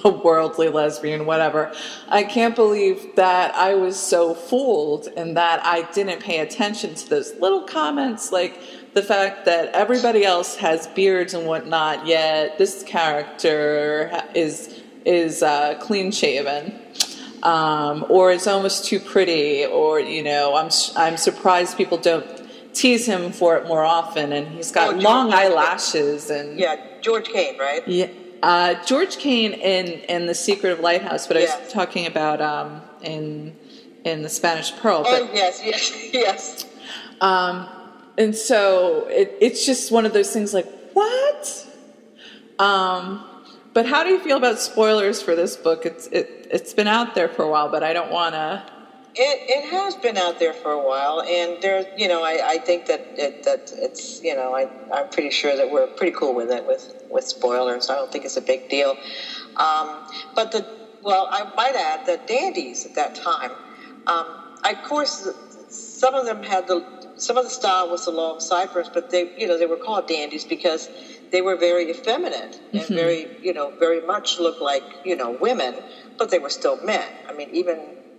a worldly lesbian, whatever, I can't believe that I was so fooled and that I didn't pay attention to those little comments, like the fact that everybody else has beards and whatnot, yet this character is clean shaven. Or it's almost too pretty, or I'm surprised people don't tease him for it more often, and he's got long eyelashes. And George Kane, right? Yeah, George Kane in The Secret of Lighthouse, but I was talking about in the Spanish Pearl. But, yes. And so it's just one of those things like, what? But how do you feel about spoilers for this book? It's been out there for a while, but I don't want to. It has been out there for a while, and there's, I think that it's, I'm pretty sure that we're pretty cool with it, with spoilers. I don't think it's a big deal. But I might add that dandies at that time, of course, some of them had some of the style was the long sideburns, but they were called dandies because they were very effeminate and very, very much looked like, women, but they were still men. I mean,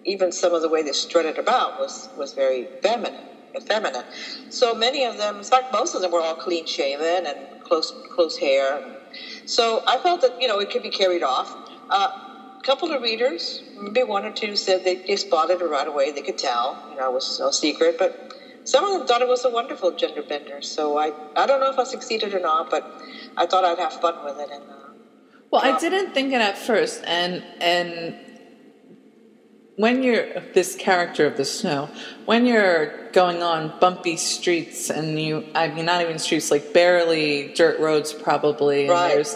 even some of the way they strutted about was very effeminate. So many of them, in fact, most of them were all clean shaven and close hair. So I felt that, it could be carried off. A couple of readers, maybe one or two, said they spotted it right away. They could tell, it was no secret. But some of them thought it was a wonderful gender bender. So I don't know if I succeeded or not, but I thought I'd have fun with it. And I didn't think it at first, and when you're this character of the snow, when you're going on bumpy streets and not even streets, like barely dirt roads probably, and there's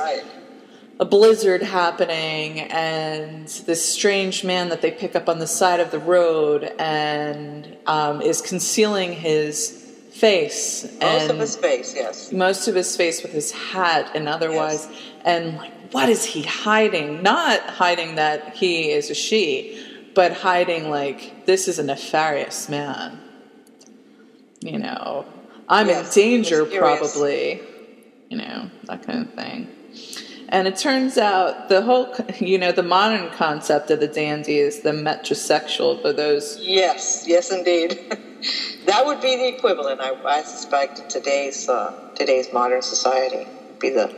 a blizzard happening, and this strange man that they pick up on the side of the road and is concealing his face. Most of his face, yes. Most of his face with his hat and otherwise. Yes. And like, what is he hiding? Not hiding that he is a she, but hiding like, this is a nefarious man. I'm in danger probably. That kind of thing. And it turns out the whole, the modern concept of the dandy is the metrosexual for those. Yes, indeed. That would be the equivalent, I suspect, in today's modern society, would be the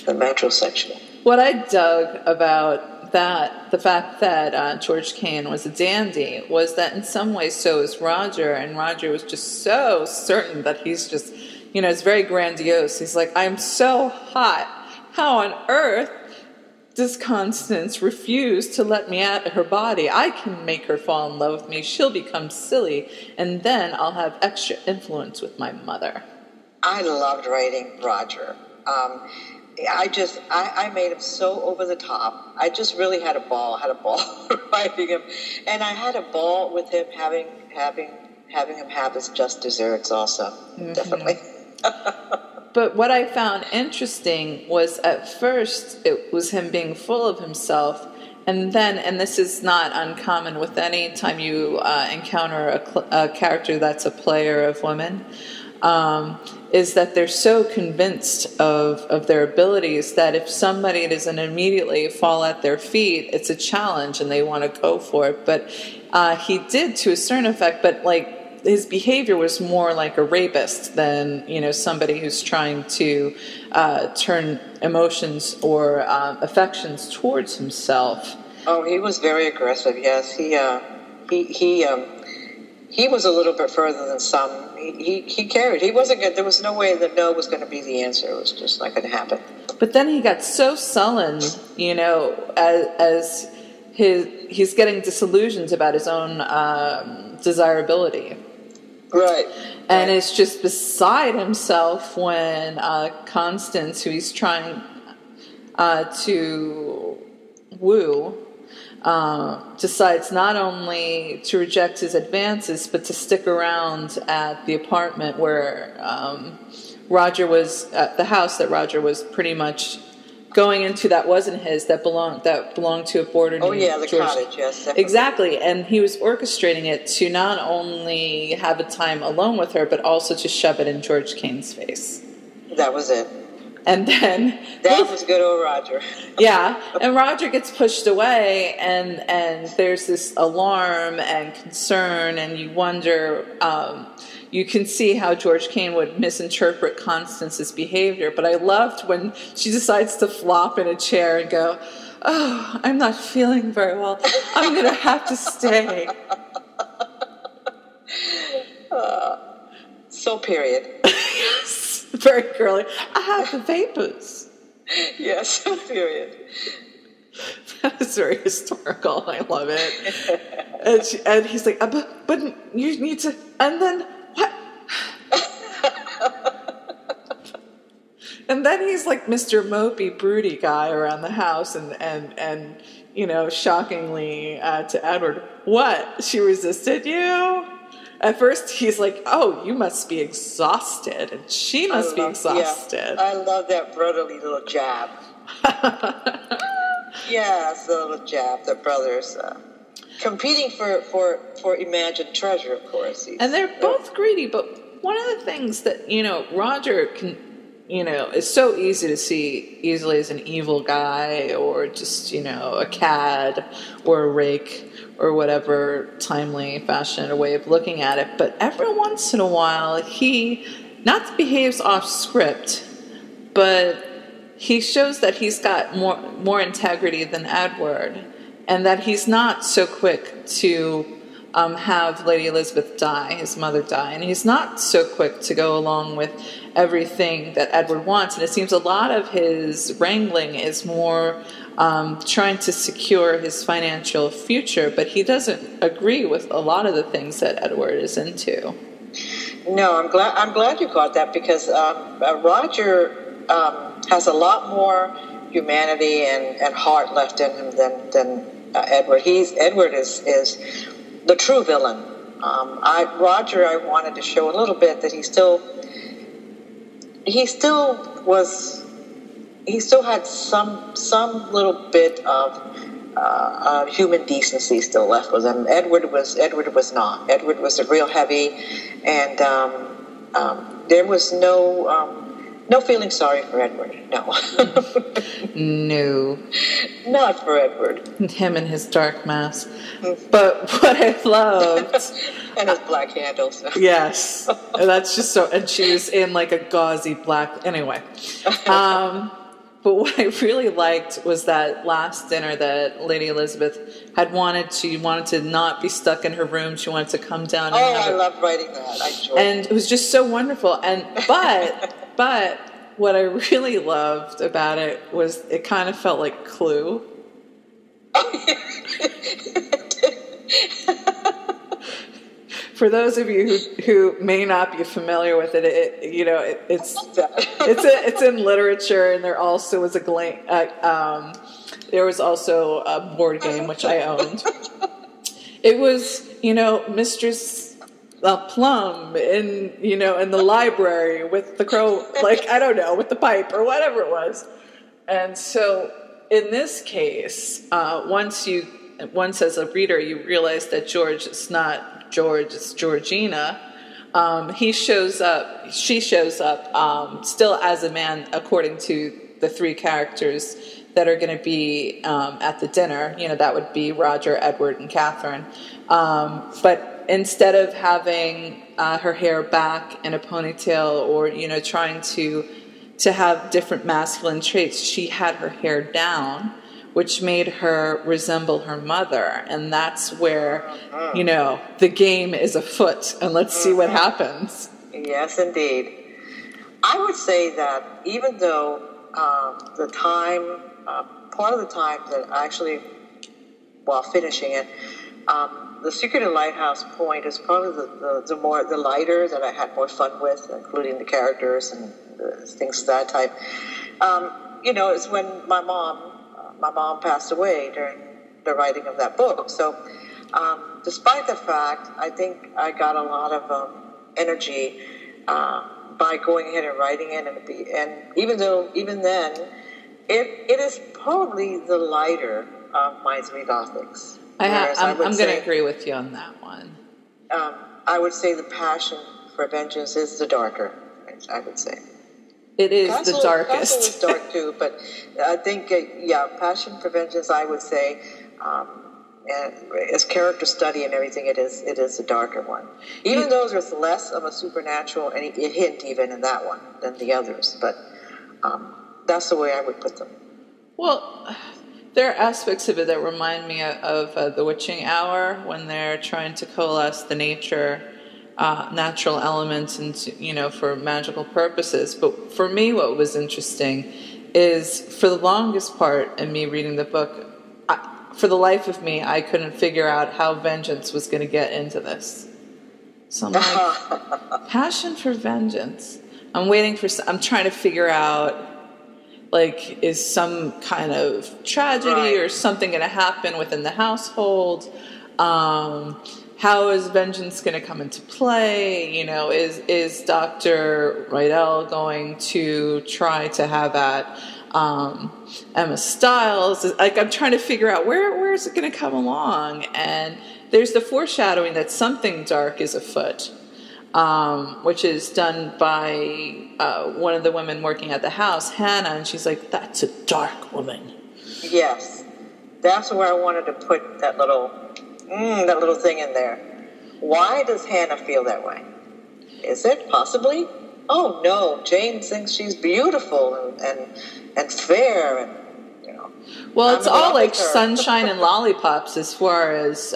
metrosexual. What I dug about that, the fact that George Kane was a dandy, was that in some ways so is Roger, and Roger was just so certain that he's just, it's very grandiose. He's like, I'm so hot. How on earth does Constance refuse to let me at her body? I can make her fall in love with me. She'll become silly, and then I'll have extra influence with my mother. I loved writing Roger. I made him so over the top. I just really had a ball writing him, and I had a ball with him having him have his just desserts also. Mm-hmm. Definitely. But what I found interesting was at first it was him being full of himself, and then, and this is not uncommon with any time you encounter a character that's a player of women, is that they're so convinced of their abilities that if somebody doesn't immediately fall at their feet, it's a challenge and they want to go for it. But he did to a certain effect, but like his behavior was more like a rapist than somebody who's trying to turn emotions or affections towards himself. Oh, he was very aggressive. Yes, he was a little bit further than some. He carried. He wasn't good. There was no way that no was going to be the answer. It was just not going to happen. But then he got so sullen, as he's getting disillusioned about his own desirability. Right. And it's just beside himself when Constance, who he's trying to woo, decides not only to reject his advances, but to stick around at the apartment where Roger was, at the house that Roger was pretty much going into that wasn't his, that belonged to a boarder named the George. cottage, yes. Definitely. Exactly, and he was orchestrating it to not only have a time alone with her, but also to shove it in George Kane's face. That was it. And then that was good old Roger. Yeah, and Roger gets pushed away, and there's this alarm and concern, and you wonder. You can see how George Kane would misinterpret Constance's behavior, but I loved when she decides to flop in a chair and go, "Oh, I'm not feeling very well. I'm going to have to stay." So period. Yes, very girly. I have the vapors. Yes, period. That is very historical. I love it. And he's like, but you need to, and then what? And then he's like Mr. Mopey, broody guy around the house, and shockingly to Edward, what? She resisted you? At first, he's like, "Oh, you must be exhausted," and she must be exhausted. Yeah, I love that brotherly little jab. Yeah, it's a little jab. The brothers competing for imagined treasure, of course. And they're both greedy, but one of the things that Roger can, is so easy to see easily as an evil guy or just a cad or a rake, or whatever timely fashion or way of looking at it. But every once in a while, he not behaves off script, but he shows that he's got more integrity than Edward, and that he's not so quick to have Lady Elizabeth die, his mother die, and he's not so quick to go along with everything that Edward wants. And it seems a lot of his wrangling is more trying to secure his financial future, but he doesn't agree with a lot of the things that Edward is into. No, I'm glad you caught that, because Roger has a lot more humanity and heart left in him than Edward. Edward is the true villain. Roger, I wanted to show a little bit that he still had some little bit of human decency still left with him. Edward was not. Edward was a real heavy, and there was no No feeling sorry for Edward. No. No. Not for Edward. Him and his dark mask. But what I loved... and his black handles. Yes. That's just so... And she was in like a gauzy black... Anyway. But what I really liked was that last dinner that Lady Elizabeth had wanted. She wanted to not be stuck in her room. She wanted to come down. And I loved writing that. I enjoyed it. And it was just so wonderful. And but what I really loved about it was it kind of felt like Clue. For those of you who may not be familiar with it, it's in literature, and there also was there was also a board game which I owned. It was Mistress Plum in the library with the crow, like I don't know, with the pipe or whatever it was. And so in this case, once as a reader you realize that George is not George, it's Georgina. She shows up still as a man, according to the three characters that are going to be at the dinner. That would be Roger, Edward, and Catherine. But instead of having her hair back in a ponytail or trying to have different masculine traits, she had her hair down, which made her resemble her mother. And that's where, the game is afoot. And let's see what happens. Yes, indeed. I would say that even though the time, part of the time that actually, while finishing it, The Secret of Lighthouse Point is probably the lighter that I had more fun with, including the characters and things of that type. It's when my mom passed away during the writing of that book. So despite the fact, I think I got a lot of energy by going ahead and writing it. And even then, it is probably the lighter of my three Gothics. I'm going to agree with you on that one. I would say the passion for vengeance is the darker, I would say. It is the darkest. Castle is dark too, but I think, passion for vengeance, I would say, and as character study and everything, it is the darker one. Even though there's less of a supernatural and a hint even in that one than the others, but that's the way I would put them. Well, there are aspects of it that remind me of The Witching Hour when they're trying to coalesce the natural elements into, for magical purposes. But for me, what was interesting is, for the longest part in me reading the book, for the life of me, I couldn't figure out how vengeance was going to get into this. So I'm like, passion for vengeance. I'm trying to figure out, like, is some kind of tragedy or something going to happen within the household? How is vengeance going to come into play? Is Dr. Rydell going to try to have at Emma Stiles? Like, I'm trying to figure out where is it going to come along? And there's the foreshadowing that something dark is afoot, which is done by one of the women working at the house, Hannah, and she's like, "That's a dark woman." Yes, that's where I wanted to put that little thing in there. Why does Hannah feel that way? Is it possibly? Oh no, Jane thinks she's beautiful and fair, and Well, it's all like sunshine and lollipops as far as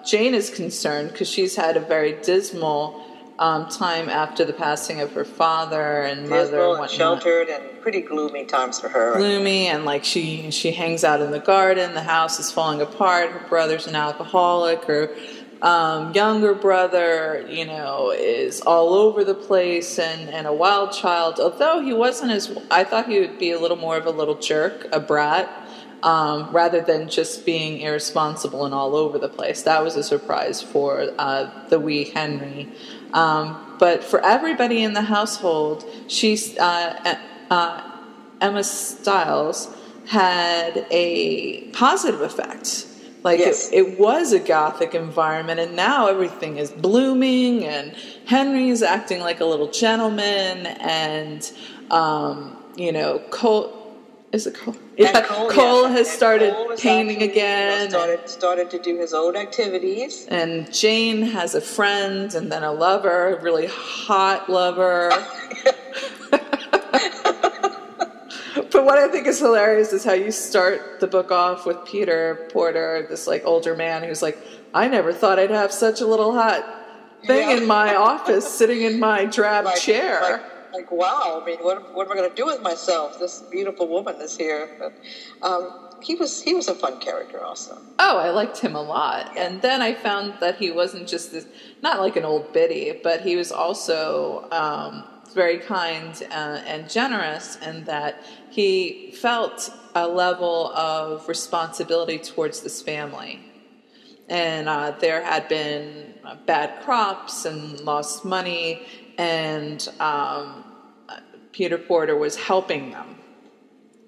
Jane is concerned, because she's had a very dismal time after the passing of her father and mother. And sheltered and pretty gloomy times for her. Gloomy, and like she hangs out in the garden. The house is falling apart. Her brother's an alcoholic. Her younger brother, is all over the place and a wild child. Although he wasn't I thought he would be a little more of a little jerk, a brat, rather than just being irresponsible and all over the place. That was a surprise for the wee Henry. But for everybody in the household, Emma Stiles had a positive effect. Like, yes. It was a Gothic environment, and now everything is blooming, and Henry's acting like a little gentleman, and Cole. Is it Cole? Yeah, Cole has started painting again. Started to do his own activities. And Jane has a friend and then a lover, a really hot lover. But what I think is hilarious is how you start the book off with Peter Porter, this like older man who's like, I never thought I'd have such a little hot thing in my office sitting in my drab chair. Like, wow, I mean, what am I going to do with myself? This beautiful woman is here. He was a fun character also. Oh, I liked him a lot. Yeah. And then I found that he wasn't just this, not like an old biddy, but he was also very kind and generous, and that he felt a level of responsibility towards this family. And there had been bad crops and lost money, and Peter Porter was helping them.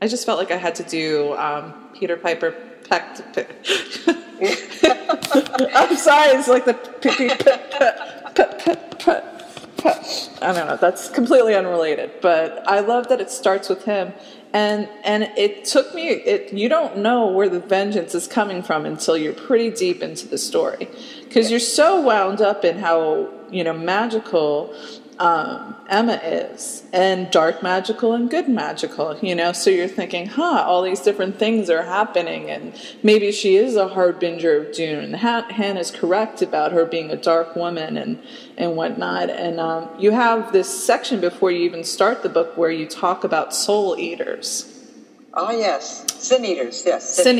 I just felt like I had to do Peter Piper pecked. I'm sorry, it's like the I don't know. That's completely unrelated, but I love that it starts with him, and it took me. You don't know where the vengeance is coming from until you're pretty deep into the story, because you're so wound up in how magical Emma is, and dark magical and good magical, so you're thinking, all these different things are happening, and maybe she is a harbinger of doom, and Han is correct about her being a dark woman and whatnot, and you have this section before you even start the book where you talk about soul eaters. Oh yes, sin eaters, yes. Sin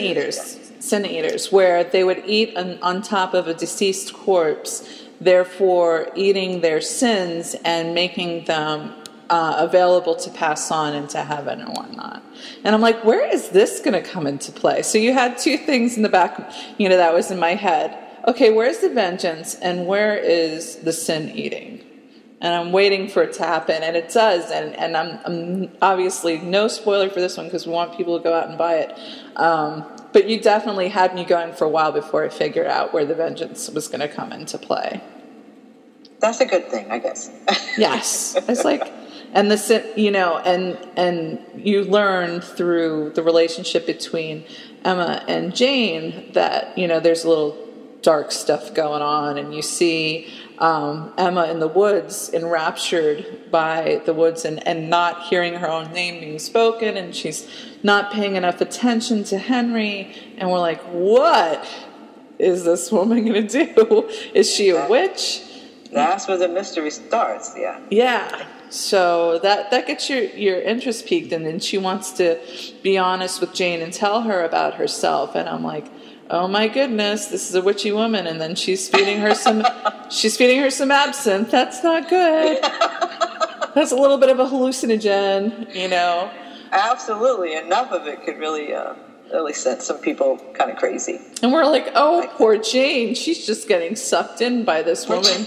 eaters, where they would eat on top of a deceased corpse, therefore eating their sins and making them available to pass on into heaven and whatnot. And I'm like, where is this going to come into play? So you had two things in the back, that was in my head. Okay, where's the vengeance and where is the sin eating? And I'm waiting for it to happen, and it does. And I'm obviously no spoiler for this one because we want people to go out and buy it. But you definitely had me going for a while before I figured out where the vengeance was going to come into play. That's a good thing, I guess. Yes. It's like, and and you learn through the relationship between Emma and Jane that, there's a little dark stuff going on, and you see Emma in the woods, enraptured by the woods and not hearing her own name being spoken, and she's not paying enough attention to Henry, and we're like, what is this woman going to do? Is she a witch? That's where the mystery starts, yeah. Yeah. So that gets your interest piqued, and then she wants to be honest with Jane and tell her about herself, and I'm like, oh my goodness, this is a witchy woman, and then she's feeding her some absinthe. That's not good. That's a little bit of a hallucinogen, Absolutely. Enough of it could really send some people kind of crazy. And we're like, poor Jane. She's just getting sucked in by this woman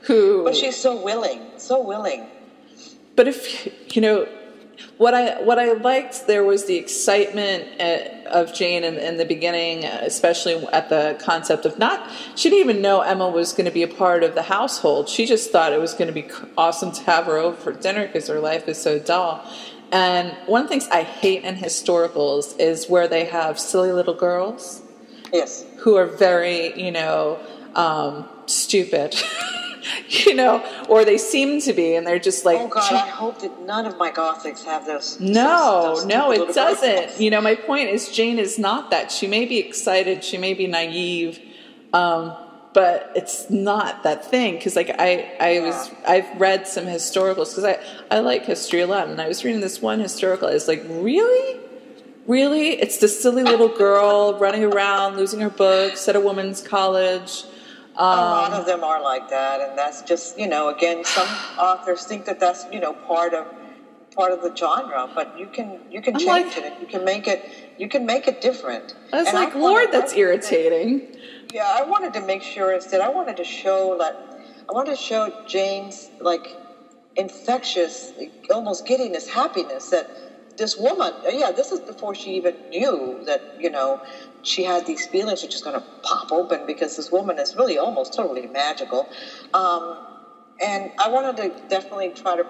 who... But she's so willing. But if, what I liked, there was the excitement of Jane in the beginning, especially at the concept of she didn't even know Emma was going to be a part of the household. She just thought it was going to be awesome to have her over for dinner because her life is so dull. And one of the things I hate in historicals is where they have silly little girls. Yes. Who are very, stupid. Or they seem to be, and they're just like... Oh, God, I hope that none of my Gothics have those... No, it doesn't. My point is Jane is not that. She may be excited, she may be naive, but it's not that thing. Because, I've read some historicals, because I like history a lot, and I was reading this one historical, I was like, really? Really? It's the silly little girl running around, losing her books at a women's college... a lot of them are like that, and that's just, again, some authors think that that's, part of the genre, but you can change it, and you can make it different. I was like, Lord, that's irritating. Yeah, I wanted to make sure instead, I wanted to show Jane's, infectious, almost giddiness, happiness that this woman, this is before she even knew that, she had these feelings which is going to pop open because this woman is really almost totally magical. And I wanted to definitely try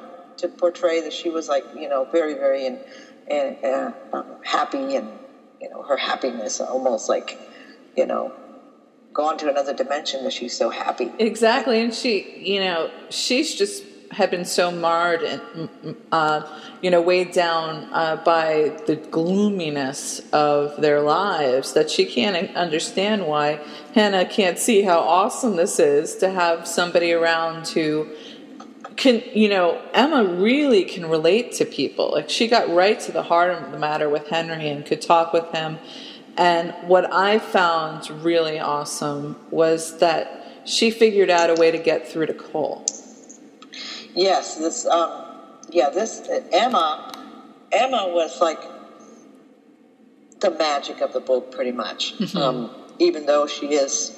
to portray that she was like, very, very happy, and her happiness almost like, gone to another dimension that she's so happy. Exactly, and she's just had been so marred and weighed down by the gloominess of their lives that she can't understand why Hannah can't see how awesome this is to have somebody around who can, Emma really can relate to people. Like, she got right to the heart of the matter with Henry and could talk with him. And what I found really awesome was that she figured out a way to get through to Cole. Yes, Emma was like the magic of the book, pretty much. Even though she is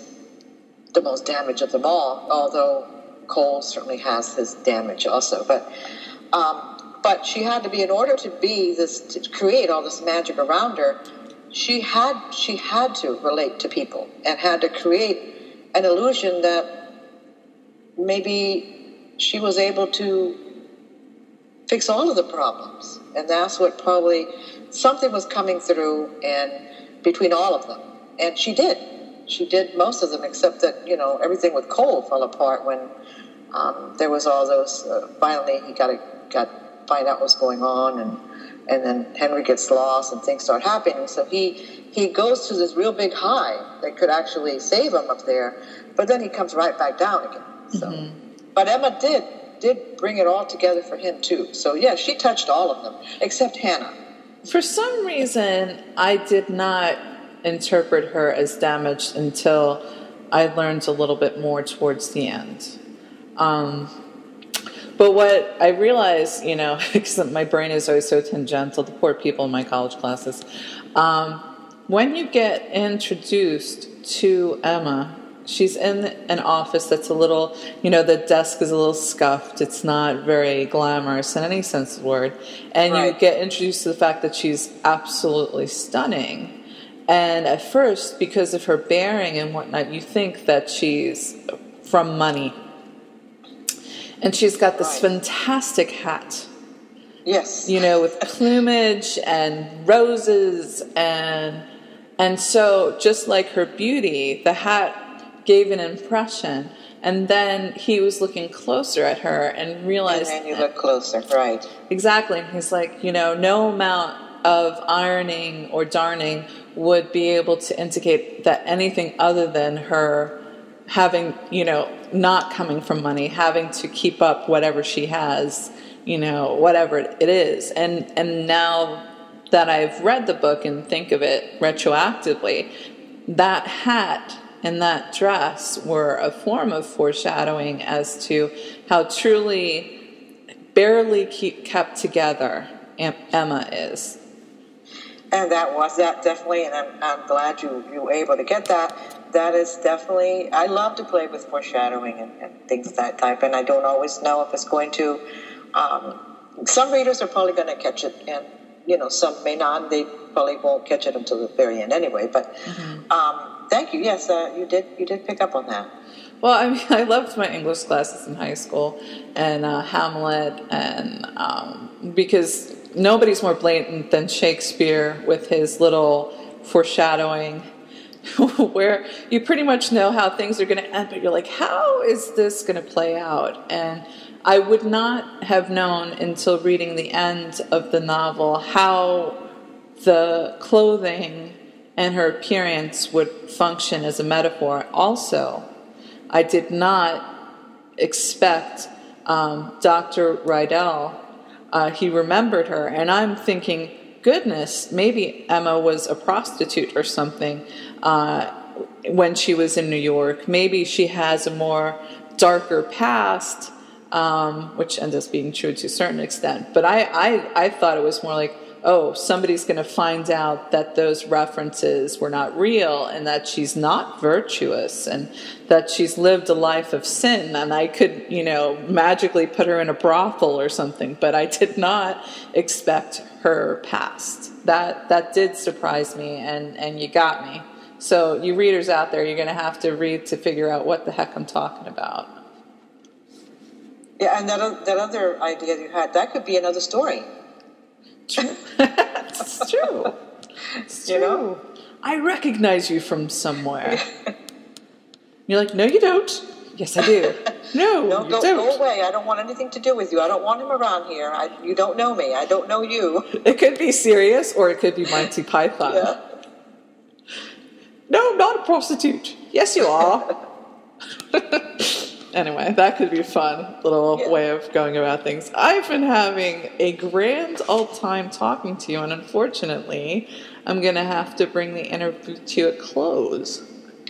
the most damaged of them all, although Cole certainly has his damage also. But she had to be, in order to be this, to create all this magic around her, she had to relate to people and had to create an illusion that maybe she was able to fix all of the problems. And that's what probably, something was coming through and between all of them. And she did. She did most of them, except that, everything with Cole fell apart when there was all those, finally he got find out what's going on, and then Henry gets lost and things start happening. So he goes to this real big high that could actually save him up there, but then he comes right back down again. So, but Emma did bring it all together for him too. So yeah, she touched all of them except Hannah. For some reason, I did not interpret her as damaged until I learned a little bit more towards the end. But what I realized, because my brain is always so tangential, the poor people in my college classes, when you get introduced to Emma, she's in an office that's a little, the desk is a little scuffed. It's not very glamorous in any sense of the word. And you get introduced to the fact that she's absolutely stunning. And at first, because of her bearing and whatnot, you think that she's from money. And she's got this fantastic hat. Yes. With plumage and roses and so just like her beauty, the hat gave an impression. And then he was looking closer at her and realized... And then you look closer, right. Exactly. And he's like, no amount of ironing or darning would be able to indicate that anything other than her having, not coming from money, having to keep up whatever she has, whatever it is. And now that I've read the book and think of it retroactively, that hat and that dress were a form of foreshadowing as to how truly barely kept together Emma is. And that definitely, and I'm glad you were able to get that. That is definitely, I love to play with foreshadowing and things of that type, and I don't always know if it's going to, some readers are probably going to catch it, and, some may not, they probably won't catch it until the very end anyway, but thank you, yes, you did pick up on that. Well, I loved my English classes in high school, and Hamlet, and because nobody's more blatant than Shakespeare with his little foreshadowing, where you pretty much know how things are going to end, but you're like, how is this going to play out? And I would not have known until reading the end of the novel how the clothing and her appearance would function as a metaphor. Also, I did not expect Dr. Rydell. He remembered her, and I'm thinking, goodness, maybe Emma was a prostitute or something when she was in New York. Maybe she has a more darker past, which ends up being true to a certain extent. But I thought it was more like, oh, somebody's going to find out that those references were not real and that she's not virtuous and that she's lived a life of sin, and I could, magically put her in a brothel or something. But I did not expect her past. That did surprise me, and you got me. So you readers out there, you're going to have to read to figure out what the heck I'm talking about. Yeah, and that other idea you had, that could be another story. True. It's true. It's true. You know? I recognize you from somewhere. You're like, no, you don't. Yes, I do. No, No, you go don't. away. I don't want anything to do with you. I don't want him around here. You don't know me. I don't know you. It could be serious, or it could be Monty Python. Yeah. No, I'm not a prostitute. Yes, you are. Anyway, that could be a fun little way of going about things. I've been having a grand old time talking to you, and unfortunately, I'm going to have to bring the interview to a close.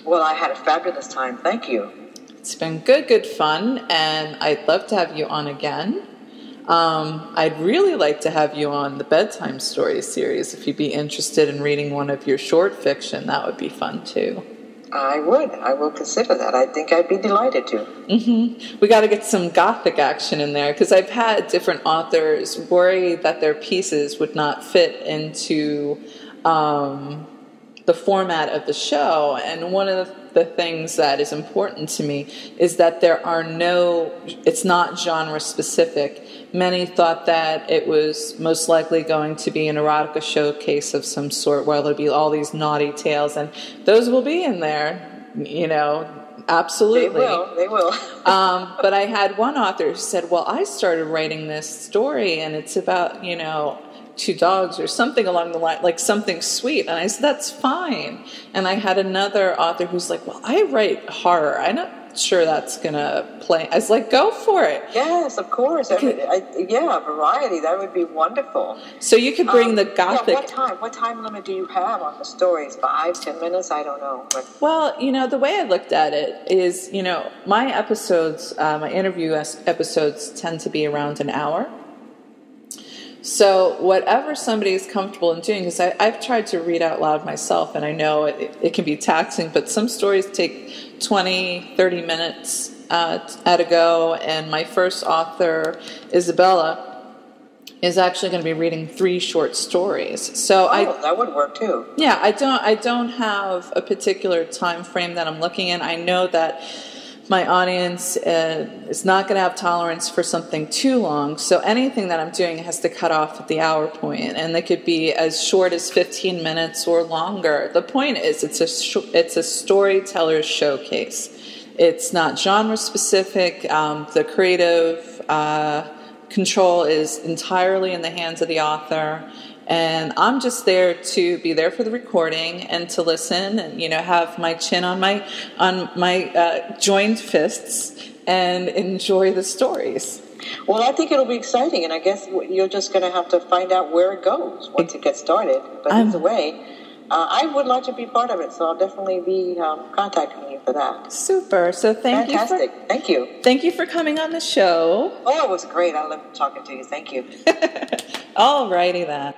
Well, I had a fabulous time. Thank you. It's been good fun, and I'd love to have you on again. I'd really like to have you on the Bedtime Stories series. If you'd be interested in reading one of your short fiction, that would be fun too. I would. I will consider that. I think I'd be delighted to. Mm-hmm. We got to get some Gothic action in there, because I've had different authors worry that their pieces would not fit into the format of the show, and one of the things that is important to me is that it's not genre specific. Many thought that it was most likely going to be an erotica showcase of some sort, where there'll be all these naughty tales, and those will be in there, absolutely. They will. But I had one author who said, well, I started writing this story, and it's about, two dogs or something along the line, like something sweet. And I said, that's fine. And I had another author who's like, well, I write horror. I'm not sure that's going to play. I was like, go for it. Yes, of course. Variety. That would be wonderful. So you could bring the Gothic. What time limit do you have on the stories? 5, 10 minutes? I don't know. Well, the way I looked at it is, my episodes, my interview episodes tend to be around an hour. So whatever somebody is comfortable in doing, because I've tried to read out loud myself, and I know it can be taxing, but some stories take 20, 30 minutes at a go, and my first author, Isabella, is actually going to be reading 3 short stories. So that would work too. Yeah, I don't have a particular time frame that I'm looking in. I know that my audience is not going to have tolerance for something too long, so anything that I'm doing has to cut off at the hour point, and they could be as short as 15 minutes or longer. The point is, it's a storyteller's showcase. It's not genre specific. The creative control is entirely in the hands of the author. And I'm just there to be there for the recording and to listen and, have my chin on my joined fists and enjoy the stories. Well, I think it'll be exciting, and I guess you're just going to have to find out where it goes once it gets started. But either way, I would like to be part of it, so I'll definitely be contacting you for that. Super. So thank you. Fantastic. Thank you. Thank you for coming on the show. Oh, it was great. I loved talking to you. Thank you. All righty then.